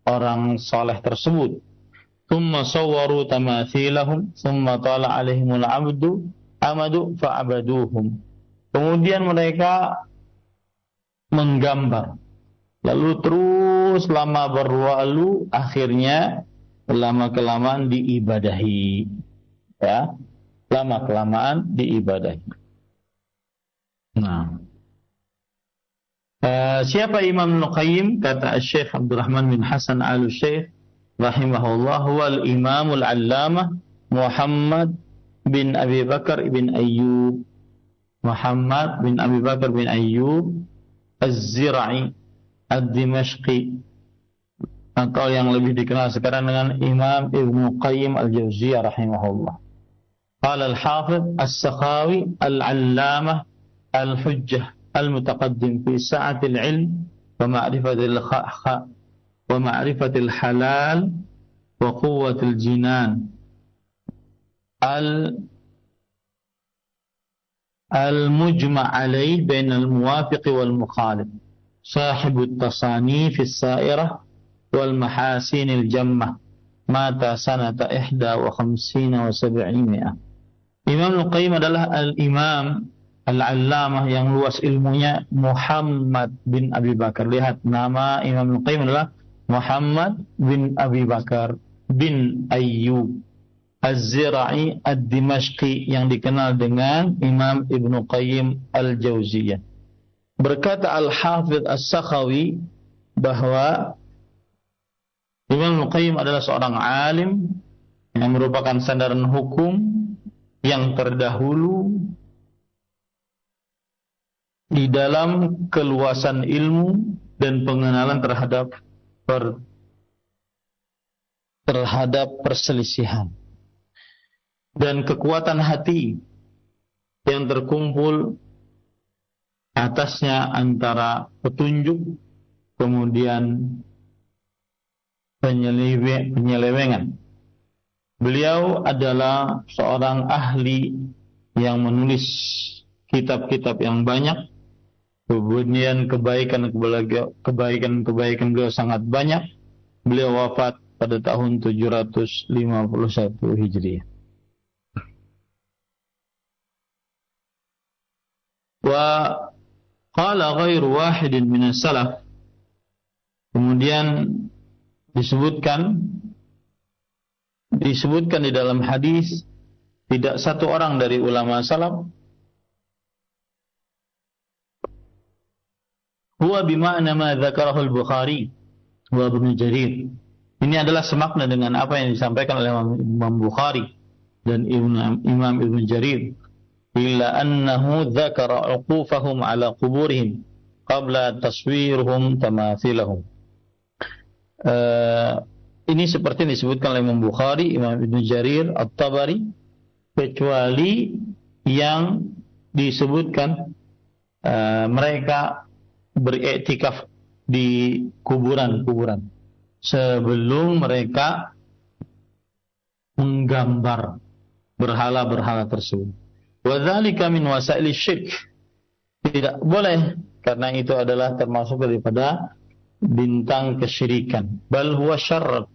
orang saleh tersebut. Thumma sawwaru tamathilahum thumma tala alaihimul amadu fa'abaduhum. Kemudian mereka menggambar, lalu terus lama berlalu, akhirnya lama-kelamaan diibadahi. Ya, lama-kelamaan diibadahi. Nah, siapa Imam Ibnu Qayyim? Kata Syekh Abdurrahman bin Hasan Al-Syekh rahimahullah, huwal imamul allamah Muhammad bin Abi Bakar bin Ayyub. Muhammad bin Abi Bakar bin Ayyub Az-Zira'i Ad-Dimashqi, atau yang lebih dikenal sekarang dengan Imam Ibnu Qayyim Al-Jauziyah rahimahullah. Qala al-Hafidh As-Sakhawi al-Allamah al-Hujjah al-Mutaqaddim fi sa'atil ilm wa ma'rifatil halal wa quwwatil jinan al-mujma' alayh bainal muwafiq wal mukhalif, sahibut tasanif as-sa'irah wal mahasinil jammah, mata sanata 51 wa 700. Imam Al-Qayyim adalah al-imam al-allamah yang luas ilmunya, Muhammad bin Abi Bakar. Lihat, nama Imam Al-Qayyim adalah Muhammad bin Abi Bakar bin Ayyub Az-Zira'i Ad-Dimashqi, yang dikenal dengan Imam Ibnu Qayyim Al-Jauziyah. Berkata Al-Hafidh As-Sakhawi bahwa Imam Al-Qayyim adalah seorang alim yang merupakan sandaran hukum yang terdahulu di dalam keluasan ilmu dan pengenalan terhadap perselisihan, dan kekuatan hati yang terkumpul atasnya antara petunjuk kemudian penyelewengan. Beliau adalah seorang ahli yang menulis kitab-kitab yang banyak, kemudian kebaikan beliau sangat banyak. Beliau wafat pada tahun 751 Hijriah. Wa qala ghairu wahidin minas salaf, kemudian disebutkan di dalam hadis, tidak satu orang dari ulama salaf, huwa bima'na ma dzakarahu al-Bukhari wa Ibnu Jarir. Ini adalah semakna dengan apa yang disampaikan oleh Imam Bukhari dan Imam Ibnu Jarir, illa annahu dzakara 'uqufahum 'ala quburihim qabla taswirhum tamathilahum. Ini seperti disebutkan oleh Imam Bukhari, Imam Ibnu Jarir, At-Tabari, kecuali yang disebutkan mereka beriktikaf di kuburan-kuburan sebelum mereka menggambar berhala-berhala tersebut. Wa dzalika min wasaili syirk. Tidak boleh, karena itu adalah termasuk daripada bintang kesyirikan. Bal huwa syarr.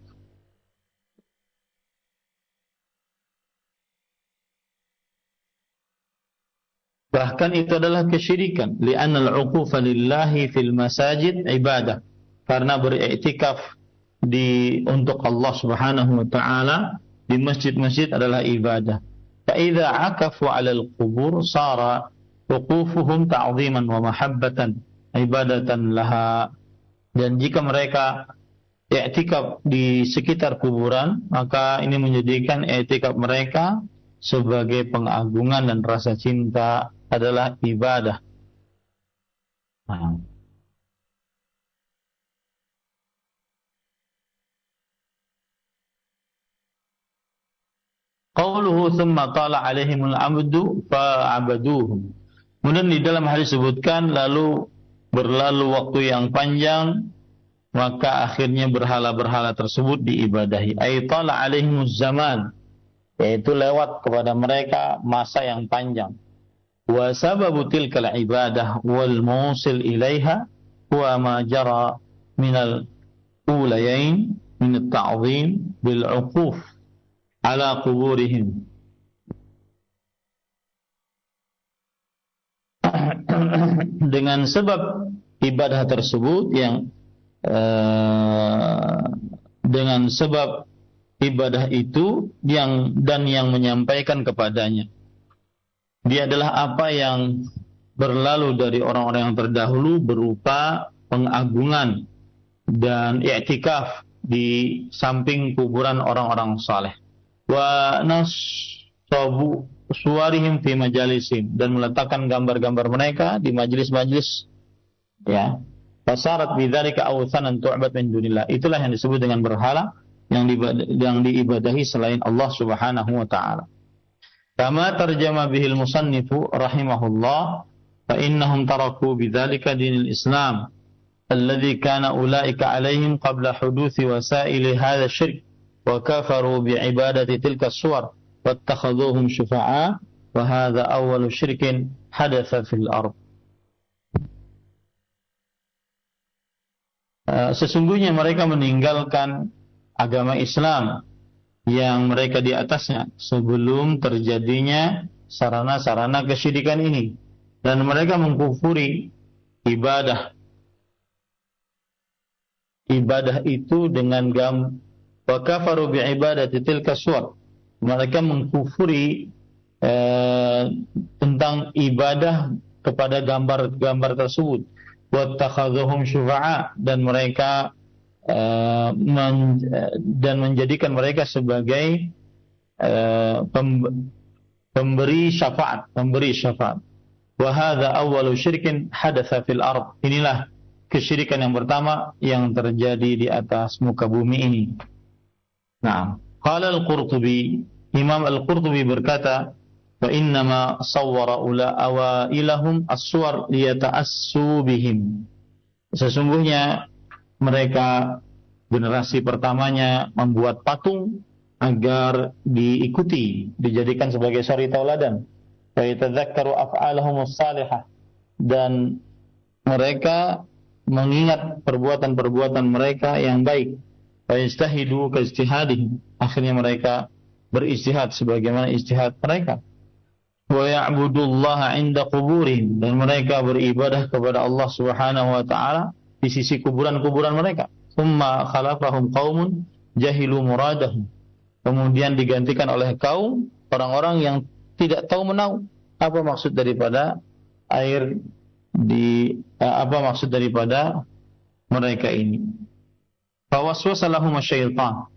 Bahkan itu adalah kesyirikan. Li'anna al-'uqufa lillahi fil masajid ibadah. Karena beriktikaf untuk Allah Subhanahu wa taala di masjid-masjid adalah ibadah. Fa idza 'akafu 'ala al-qubur sara wuqufuhum ta'ziman wa mahabbatan ibadatan laha. Dan jika mereka i'tikaf di sekitar kuburan, maka ini menjadikan i'tikaf mereka sebagai pengagungan dan rasa cinta adalah ibadah. Qauluhu thumma tala alaihimul amdu fa'abaduhum. Kemudian di dalam hadis disebutkan lalu berlalu waktu yang panjang, maka akhirnya berhala-berhala tersebut diibadahi. Ay tala alaihimuz zaman, yaitu lewat kepada mereka masa yang panjang. Wa sababu tilkal ibadah wal musil ilaiha huwa ma jara minal ulayain min at-ta'zim bil 'uquf ala quburihim. Dengan sebab ibadah tersebut yang dengan sebab ibadah itu dan yang menyampaikan kepadanya. Dia adalah apa yang berlalu dari orang-orang yang terdahulu berupa pengagungan dan i'tikaf di samping kuburan orang-orang saleh. Wa nasabu suwarihim fi majalisim, dan meletakkan gambar-gambar mereka di majelis-majelis, ya. Fasarat bidzalika awthanan tu'bad min dunillah. Itulah yang disebut dengan berhala yang diibadahi selain Allah Subhanahu wa taala. Kama tarjama bihil musannifu rahimahullah, fa innahum taraku bidzalika dinil Islam alladhi kana ulaika alaihim qabla huduthi wasaili hadha syirk wa kafaru bi ibadati tilka suwar wattakhadhuhum syufa'a wa hadha awwalu syirkin hadatha fil ardh. Sesungguhnya mereka meninggalkan agama Islam yang mereka di atasnya sebelum terjadinya sarana-sarana kesyirikan ini, dan mereka mengkufuri ibadah itu dengan wa kafaru bi ibadati tilka suwar. Mereka mengkufuri tentang ibadah kepada gambar-gambar tersebut. Wattakhadhuhum syufa'a, dan mereka dan menjadikan mereka sebagai pemberi syafaat. Wa hadza awwalu syirkin hadatsa fil ardh. Inilah kesyirikan yang pertama yang terjadi di atas muka bumi ini. Nah, qala al-Qurtubi, Imam Al-Qurtubi berkata, wa innama sawwara awailahum as-suwar liyata'assu bihim. Sesungguhnya mereka, generasi pertamanya, membuat patung agar diikuti, dijadikan sebagai suri tauladan. Wa yatadzakkaru af'alahum as-salihah, dan mereka mengingat perbuatan-perbuatan mereka yang baik. Wa yastahidu ka ijtihadihim, akhirnya mereka berijtihad sebagaimana ijtihad mereka. Wa ya'budullaha 'inda quburihim, dan mereka beribadah kepada Allah Subhanahu wa taala di sisi kuburan-kuburan mereka. Tsumma khalafahum qaumun jahilu muradahum, kemudian digantikan oleh kaum orang-orang yang tidak tahu menahu apa maksud daripada maksud daripada mereka ini. Fawaswasa lahum asy-syaitan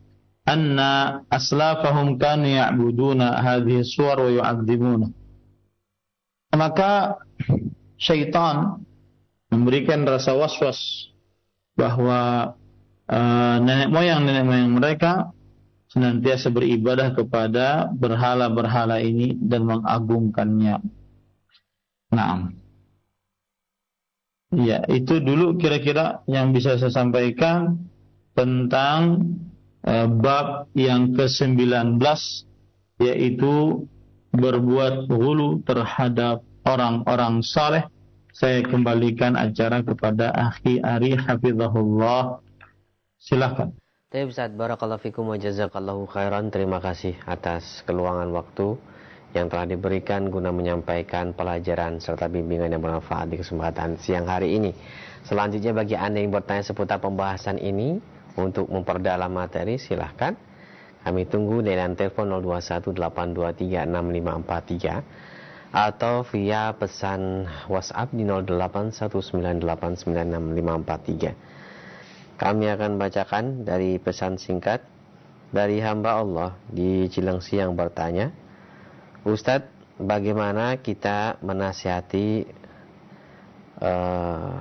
anna aslafahum kanu ya'buduna hadhihi suwar wa yu'adzibuna. Maka syaitan memberikan rasa waswas bahwa nenek moyang mereka senantiasa beribadah kepada berhala-berhala ini dan mengagungkannya. Nah, ya, itu dulu kira-kira yang bisa saya sampaikan tentang bab yang ke-19, yaitu berbuat ghulu terhadap orang-orang saleh. Saya kembalikan acara kepada Akhi Ari hafizahullah. Silakan. Baik Ustaz, barakallahu fikum wa jazakallahu khairan. Terima kasih atas keluangan waktu yang telah diberikan guna menyampaikan pelajaran serta bimbingan yang bermanfaat di kesempatan siang hari ini. Selanjutnya, bagi Anda yang bertanya seputar pembahasan ini untuk memperdalam materi, silahkan. Kami tunggu di line telepon 0218236543 atau via pesan WhatsApp di 0819896543. Kami akan bacakan dari pesan singkat dari hamba Allah di Cilengsi yang bertanya, Ustadz, bagaimana kita menasihati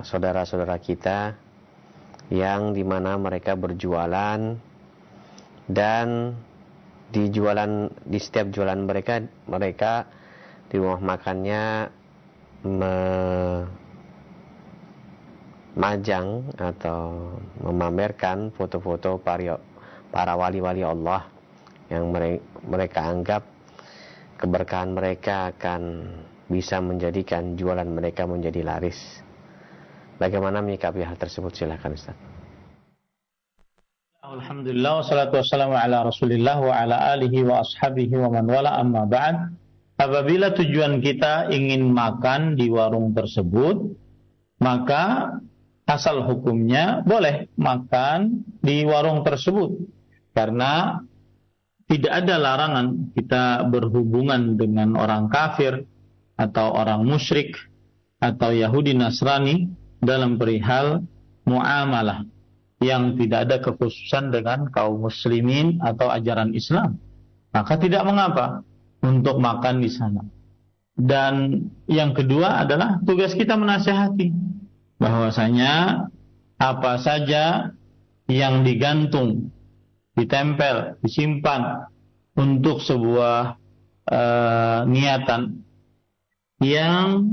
saudara-saudara kita yang dimana mereka berjualan, dan di setiap jualan mereka di rumah makannya memajang atau memamerkan foto-foto para wali-wali Allah yang mereka anggap keberkahan mereka akan bisa menjadikan jualan mereka menjadi laris. Bagaimana menyikapi hal tersebut? Silakan Ustaz. Alhamdulillah, wassalatu wassalamu ala Rasulillah wa ala alihi wa ashabihi wa man wala, amma ba'd. Apabila tujuan kita ingin makan di warung tersebut, maka asal hukumnya boleh makan di warung tersebut, karena tidak ada larangan kita berhubungan dengan orang kafir atau orang musyrik atau Yahudi Nasrani dalam perihal muamalah yang tidak ada kekhususan dengan kaum muslimin atau ajaran Islam. Maka tidak mengapa untuk makan di sana. Dan yang kedua adalah tugas kita menasihati bahwasanya apa saja yang digantung, ditempel, disimpan untuk sebuah niatan yang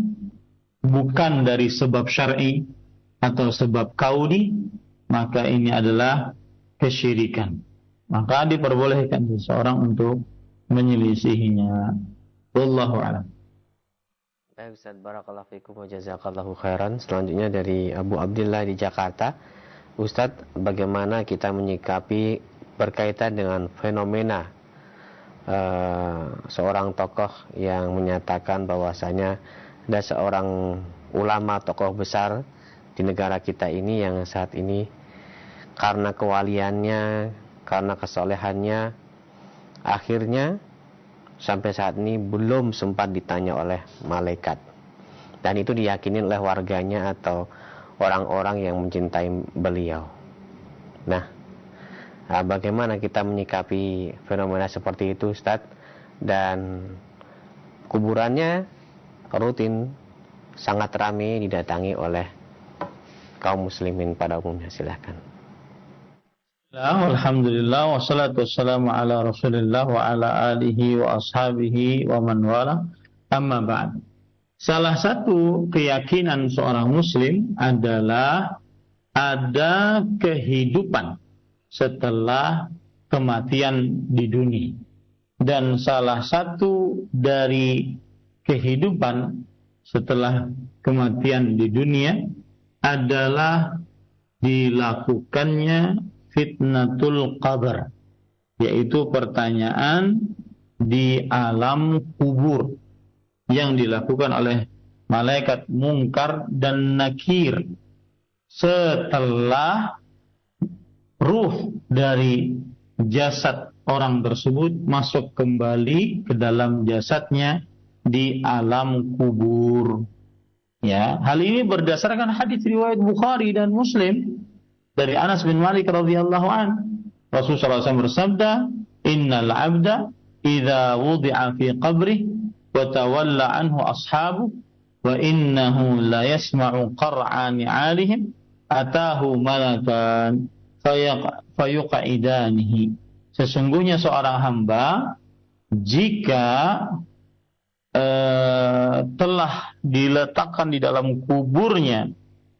bukan dari sebab syar'i atau sebab kauni, maka ini adalah kesyirikan. Maka diperbolehkan seseorang untuk menyelisihinya. Wallahu a'lam. Baik Ustaz, barakallahu fikum wa jazakallahu khairan. Selanjutnya dari Abu Abdillah di Jakarta. Ustaz, bagaimana kita menyikapi berkaitan dengan fenomena seorang tokoh yang menyatakan bahwasanya ada seorang ulama tokoh besar di negara kita ini yang saat ini karena kewaliannya, karena kesolehannya, akhirnya sampai saat ini belum sempat ditanya oleh malaikat, dan itu diyakini oleh warganya atau orang-orang yang mencintai beliau. Nah, bagaimana kita menyikapi fenomena seperti itu, Ustaz? Dan kuburannya rutin sangat ramai didatangi oleh kaum muslimin pada umumnya. Silakan. Alhamdulillah, wassalatu wassalamu ala Rasulillah wa ala alihi wa ashabihi wa man wala. Amma ba'd. Salah satu keyakinan seorang muslim adalah ada kehidupan setelah kematian di dunia. Dan salah satu dari kehidupan setelah kematian di dunia adalah dilakukannya fitnatul qabr, yaitu pertanyaan di alam kubur yang dilakukan oleh malaikat Munkar dan Nakir setelah ruh dari jasad orang tersebut masuk kembali ke dalam jasadnya di alam kubur. Ya, hal ini berdasarkan hadis riwayat Bukhari dan Muslim dari Anas bin Malik radhiyallahu an. Rasulullah SAW bersabda, "Innal 'abda idza wudi'a fi qabrihi wa tawalla anhu ashabu wa innahu la yasma'u qar'a ni'alihim atahu malakan fayuqa'idanihi." Sesungguhnya seorang hamba jika telah diletakkan di dalam kuburnya,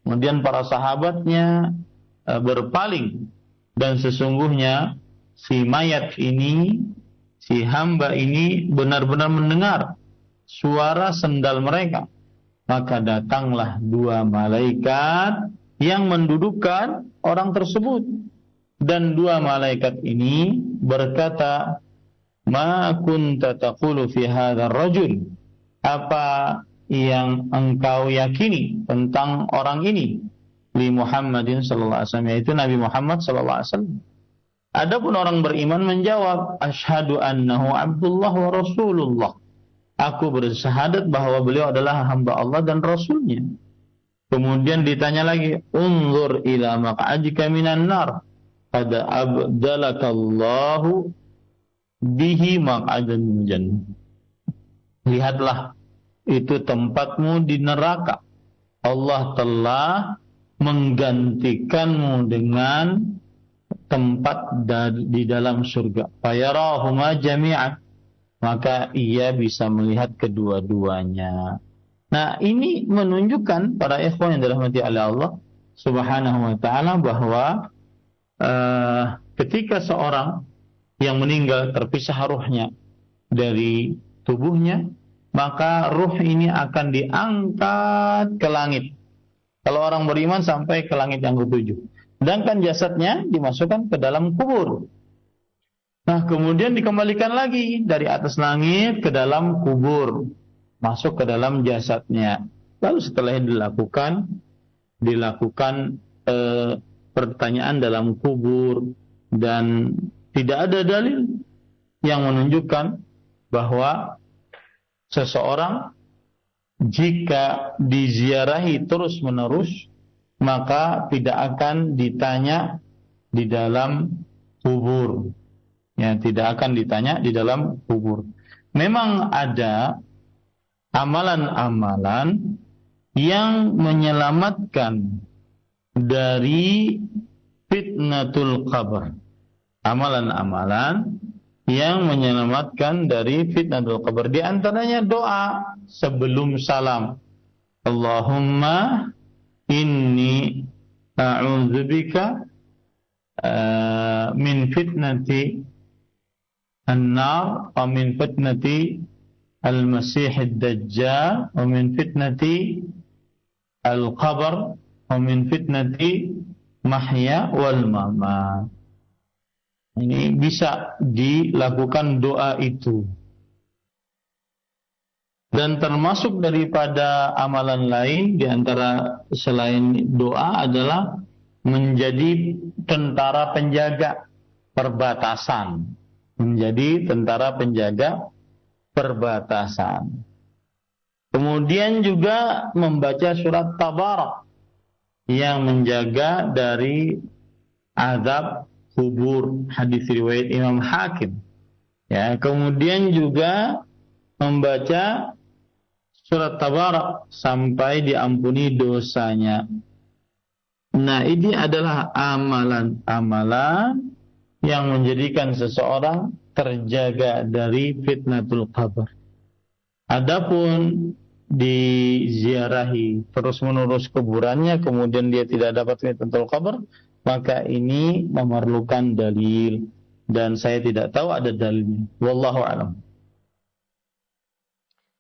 kemudian para sahabatnya berpaling, dan sesungguhnya si mayat ini, si hamba ini benar-benar mendengar suara sendal mereka, maka datanglah dua malaikat yang mendudukkan orang tersebut, dan dua malaikat ini berkata, "Ma kunta taqulu fi hadzal rajul?" Apa yang engkau yakini tentang orang ini? Li Muhammadin sallallahu alaihi wasallam, yaitu Nabi Muhammad sallallahu alaihi wasallam. Adapun orang beriman menjawab, "Asyhadu annahu Abdullah wa Rasulullah." Aku bersyahadat bahwa beliau adalah hamba Allah dan Rasulnya. Kemudian ditanya lagi, "Unzur ila maq'adika minan nar, qad abdalakallahu bihi maq'adan min jannah." Lihatlah, itu tempatmu di neraka. Allah telah menggantikanmu dengan tempat di dalam surga. Fayarahuma jami'an, maka ia bisa melihat kedua-duanya. Nah, ini menunjukkan para ikhwan yang dirahmati oleh Allah Subhanahu wa taala bahwa ketika seorang yang meninggal terpisah ruhnya dari tubuhnya, maka ruh ini akan diangkat ke langit. Kalau orang beriman sampai ke langit yang ketujuh. Sedangkan jasadnya dimasukkan ke dalam kubur. Nah, kemudian dikembalikan lagi dari atas langit ke dalam kubur, masuk ke dalam jasadnya. Lalu setelah dilakukan pertanyaan dalam kubur, dan tidak ada dalil yang menunjukkan bahwa seseorang jika diziarahi terus-menerus maka tidak akan ditanya di dalam kubur. Ya, tidak akan ditanya di dalam kubur. Memang ada amalan-amalan yang menyelamatkan dari fitnatul qabr. Amalan-amalan yang menyelamatkan dari fitnatul qabr. Di antaranya doa sebelum salam. Allahumma inni a'udzubika min fitnati an-nar wa min fitnati al-masih ad-dajjal wa min fitnati al-qabr wa min fitnati mahya wal mamat. Ini bisa dilakukan doa itu. Dan termasuk daripada amalan lain di antara selain doa adalah menjadi tentara penjaga perbatasan. Menjadi tentara penjaga perbatasan. Kemudian juga membaca surat Tabarak yang menjaga dari azab kubur, hadis riwayat Imam Hakim. Ya, kemudian juga membaca surat Tabarak sampai diampuni dosanya. Nah, ini adalah amalan-amalan yang menjadikan seseorang terjaga dari fitnatul qabr. Adapun diziarahi terus-menerus kuburannya kemudian dia tidak dapat fitnatul qabr, maka ini memerlukan dalil dan saya tidak tahu ada dalilnya. Wallahu a'lam.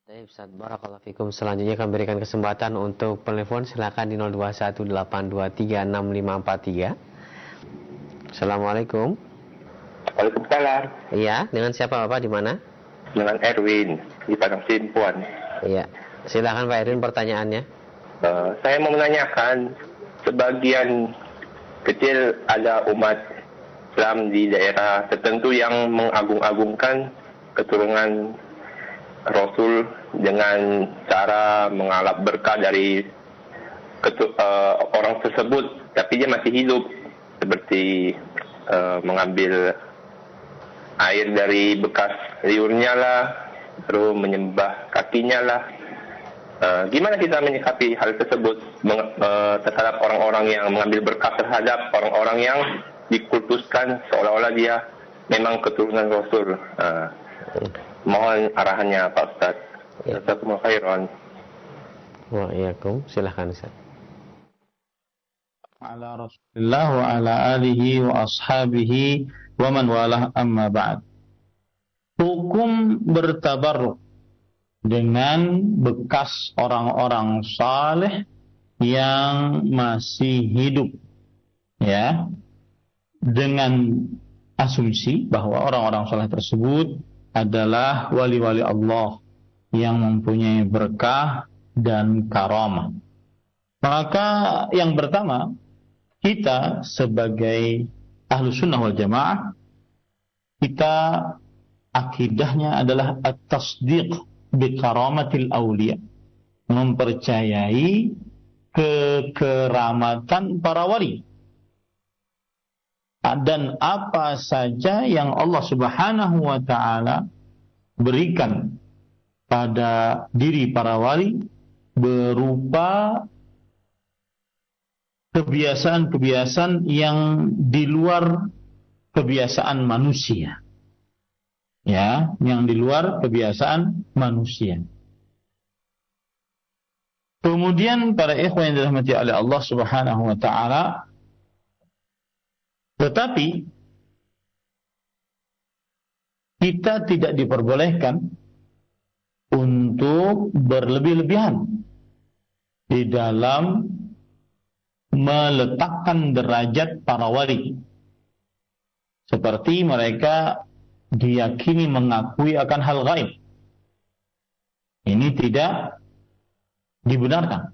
Baik, Ustaz, barakallahu fikum. Selanjutnya kami berikan kesempatan untuk telepon, silakan di 0218236543. Assalamualaikum. Waalaikumsalam. Iya, dengan siapa Bapak, di mana? Dengan Erwin di Padang Simpuan. Iya, silakan Pak Erwin pertanyaannya. Saya mau menanyakan, sebagian kecil ada umat Islam di daerah tertentu yang mengagung-agungkan keturunan Rasul dengan cara mengalap berkah dari orang tersebut, tapi dia masih hidup, seperti mengambil air dari bekas liurnya lah, terus menyembah kakinya lah. Gimana kita menyikapi hal tersebut terhadap orang-orang yang mengambil berkah terhadap orang-orang yang dikultuskan seolah-olah dia memang keturunan Rasul? Mohon arahannya Pak Ustaz. Jazakumullah khairan. Waalaikumsalam. Silakan Ustaz. Ala Rasulillah wa ala alihi wa ashabihi wa man walah, amma ba'd. Hukum bertabarruk dengan bekas orang-orang saleh yang masih hidup, ya, dengan asumsi bahwa orang-orang saleh tersebut adalah wali-wali Allah yang mempunyai berkah dan karamah. Maka yang pertama, kita sebagai ahlu sunnah wal jamaah, kita akidahnya adalah at-tasdiq bi karamatil awliya, mempercayai kekeramatan para wali. Dan apa saja yang Allah Subhanahu wa ta'ala berikan pada diri para wali berupa kebiasaan-kebiasaan yang di luar kebiasaan manusia. Ya, yang di luar kebiasaan manusia. Kemudian para ikhwan yang dirahmati oleh Allah Subhanahu wa ta'ala, tetapi kita tidak diperbolehkan untuk berlebih-lebihan di dalam meletakkan derajat para wali, seperti mereka diyakini mengakui akan hal gaib. Ini tidak dibenarkan.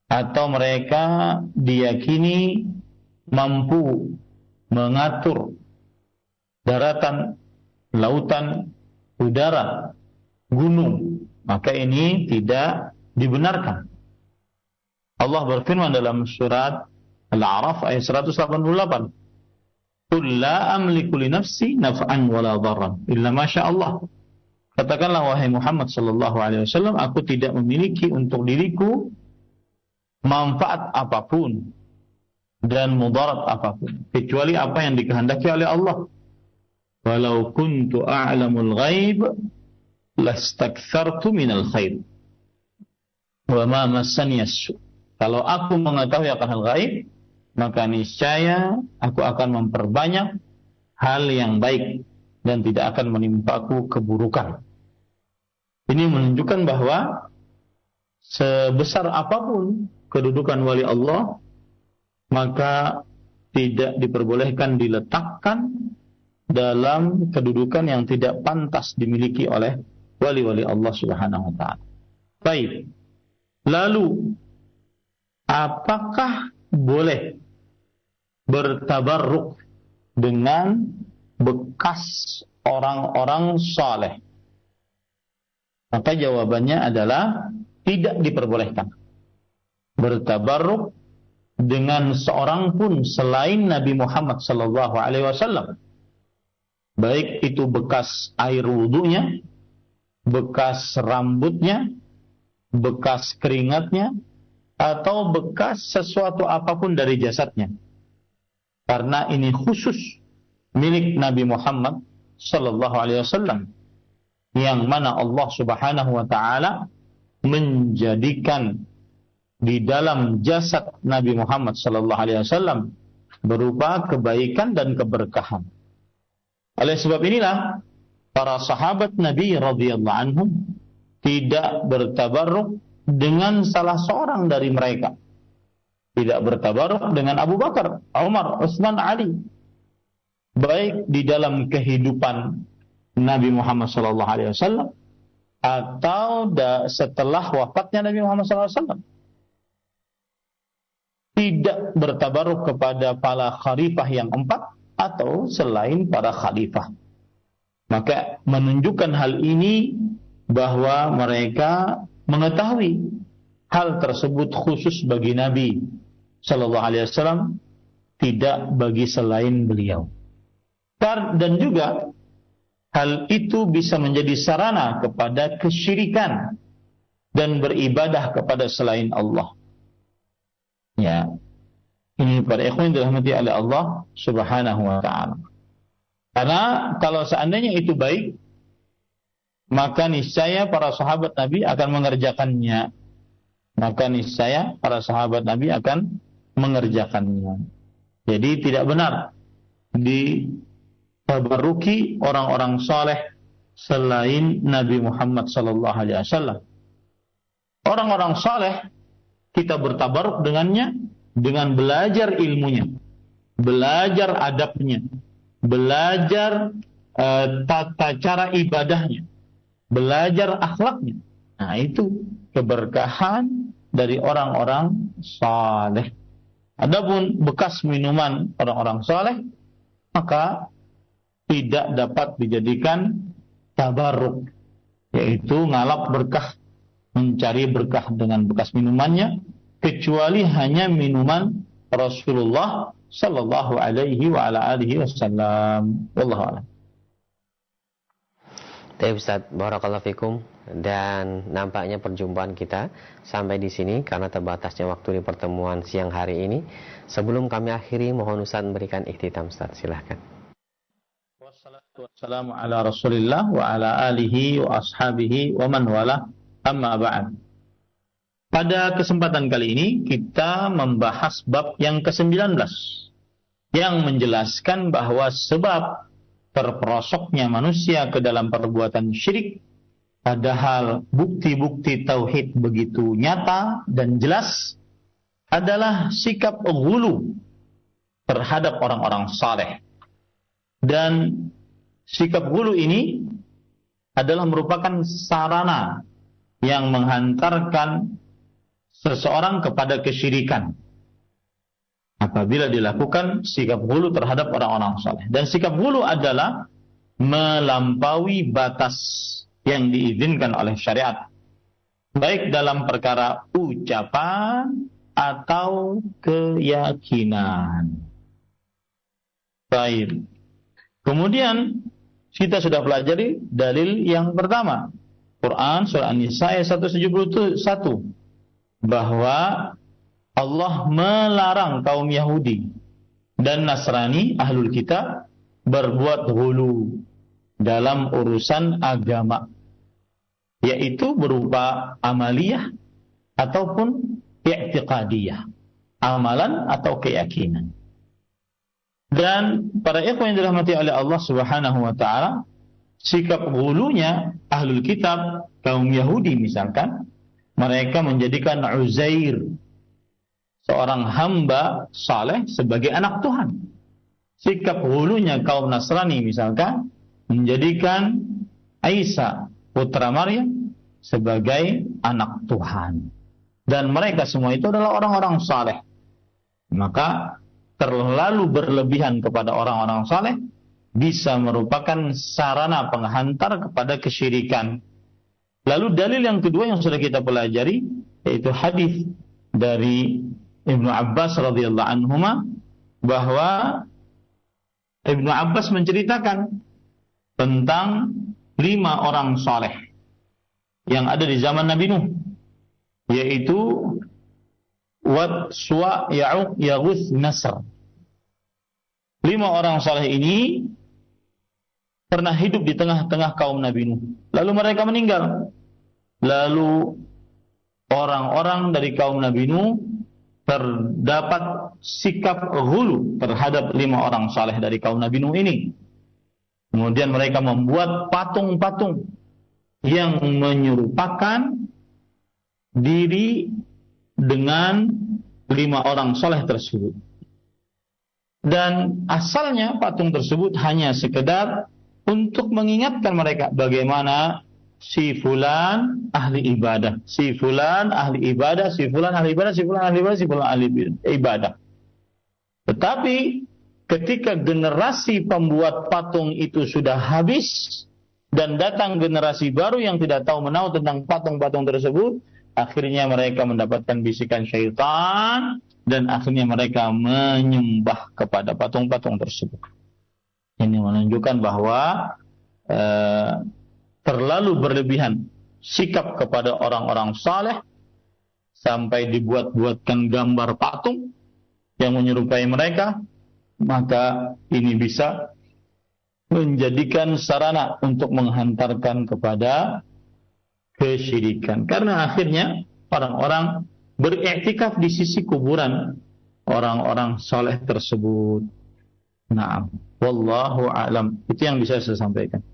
Atau mereka diyakini mampu mengatur daratan lautan, udara, gunung, maka ini tidak dibenarkan. Allah berfirman dalam surat Al-A'raf ayat 188, "Qul la amliku li nafsi naf'an wala dharran illa ma syaa Allah." Katakanlah wahai Muhammad sallallahu alaihi wasallam, aku tidak memiliki untuk diriku manfaat apapun dan mudarat apapun kecuali apa yang dikehendaki oleh Allah. Walau kuntu a'lamul ghaib lastakthartu minal khair wa ma massani as-su. Kalau aku mengetahui akan hal gaib, maka niscaya aku akan memperbanyak hal yang baik dan tidak akan menimpaku keburukan. Ini menunjukkan bahwa sebesar apapun kedudukan wali Allah, maka tidak diperbolehkan diletakkan dalam kedudukan yang tidak pantas dimiliki oleh wali-wali Allah Subhanahu wa ta'ala. Baik. Lalu apakah boleh bertabarruk dengan bekas orang-orang saleh? Maka jawabannya adalah tidak diperbolehkan bertabarruk dengan seorang pun selain Nabi Muhammad sallallahu alaihi wasallam. Baik itu bekas air wudunya, bekas rambutnya, bekas keringatnya, atau bekas sesuatu apapun dari jasadnya. Karena ini khusus milik Nabi Muhammad sallallahu alaihi wasallam, yang mana Allah Subhanahu wa taala menjadikan di dalam jasad Nabi Muhammad sallallahu alaihi wasallam berupa kebaikan dan keberkahan. Oleh sebab inilah para sahabat Nabi radhiyallahu anhum tidak bertabarruk dengan salah seorang dari mereka. Tidak bertabarruk dengan Abu Bakar, Umar, Utsman, Ali. Baik di dalam kehidupan Nabi Muhammad sallallahu alaihi wasallam atau setelah wafatnya Nabi Muhammad sallallahu alaihi wasallam. Tidak bertabarruk kepada para khalifah yang 4 atau selain para khalifah. Maka menunjukkan hal ini bahwa mereka mengetahui hal tersebut khusus bagi Nabi sallallahu alaihi wasallam, tidak bagi selain beliau. Dan juga hal itu bisa menjadi sarana kepada kesyirikan dan beribadah kepada selain Allah. Ya, ini para ikhwan dirahmati oleh Allah Subhanahu wa ta'ala. Karena kalau seandainya itu baik, maka niscaya para sahabat Nabi akan mengerjakannya. Maka niscaya para sahabat Nabi akan mengerjakannya. Jadi tidak benar ditabarruki orang-orang saleh selain Nabi Muhammad sallallahu alaihi wasallam. Orang-orang saleh kita bertabarruk dengannya dengan belajar ilmunya, belajar adabnya, belajar tata cara ibadahnya, belajar akhlaknya. Nah, itu keberkahan dari orang-orang saleh. Adapun bekas minuman orang-orang saleh, maka tidak dapat dijadikan tabarruk, yaitu ngalap berkah, mencari berkah dengan bekas minumannya, kecuali hanya minuman Rasulullah sallallahu alaihi wa ala alihi wasallam. Wallahu a'lam. Baik Ustaz, barakallahu fikum. Dan nampaknya perjumpaan kita sampai di sini karena terbatasnya waktu di pertemuan siang hari ini. Sebelum kami akhiri, mohon Ustaz memberikan ikhtitam Ustaz, silahkan. Wassalatu wassalamu ala Rasulillah wa ala alihi wa ashabihi wa man wala, amma ba'd. Pada kesempatan kali ini kita membahas bab yang ke-19 yang menjelaskan bahwa sebab terperosoknya manusia ke dalam perbuatan syirik, padahal bukti-bukti tauhid begitu nyata dan jelas, adalah sikap ghulu terhadap orang-orang saleh. Dan sikap ghulu ini adalah merupakan sarana yang menghantarkan seseorang kepada kesyirikan apabila dilakukan sikap ghulu terhadap orang-orang saleh. Dan sikap ghulu adalah melampaui batas yang diizinkan oleh syariat, baik dalam perkara ucapan atau keyakinan. Baik. Kemudian kita sudah pelajari dalil yang pertama, Quran surah An-Nisa ayat 171, bahwa Allah melarang kaum Yahudi dan Nasrani ahlul kitab berbuat ghulu dalam urusan agama, yaitu berupa amaliyah ataupun i'tiqadiyah, amalan atau keyakinan. Dan para ikhwan yang dirahmati oleh Allah Subhanahu wa taala, sikap ghulunya ahlul kitab, kaum Yahudi misalkan, mereka menjadikan Uzair, seorang hamba saleh, sebagai anak Tuhan. Sikap ghulunya kaum Nasrani misalkan menjadikan Isa, putra Maryam, sebagai anak Tuhan. Dan mereka semua itu adalah orang-orang saleh. Maka terlalu berlebihan kepada orang-orang saleh bisa merupakan sarana penghantar kepada kesyirikan. Lalu dalil yang kedua yang sudah kita pelajari, yaitu hadis dari Ibnu Abbas radhiyallahu anhuma, bahwa Ibnu Abbas menceritakan tentang 5 orang saleh yang ada di zaman Nabi Nuh, yaitu Wad, Suwa, Ya'uq, Yaghus, Nasr. 5 orang saleh ini pernah hidup di tengah-tengah kaum Nabi Nuh. Lalu mereka meninggal. Lalu orang-orang dari kaum Nabi Nuh terdapat sikap ghulu terhadap 5 orang saleh dari kaum Nabi Nuh ini. Kemudian mereka membuat patung-patung yang menyerupakan diri dengan 5 orang saleh tersebut. Dan asalnya patung tersebut hanya sekedar untuk mengingatkan mereka bagaimana si fulan ahli ibadah, si fulan ahli ibadah, si fulan ahli ibadah, si fulan ahli ibadah, si fulan ahli ibadah. Tetapi ketika generasi pembuat patung itu sudah habis dan datang generasi baru yang tidak tahu menahu tentang patung-patung tersebut, akhirnya mereka mendapatkan bisikan syaitan dan akhirnya mereka menyembah kepada patung-patung tersebut. Ini menunjukkan bahwa terlalu berlebihan sikap kepada orang-orang saleh sampai dibuat-buatkan gambar patung yang menyerupai mereka, maka ini bisa menjadikan sarana untuk menghantarkan kepada kesyirikan. Karena akhirnya orang-orang beriktikaf di sisi kuburan orang-orang saleh tersebut. Naam, wallahu a'lam. Itu yang bisa saya sampaikan.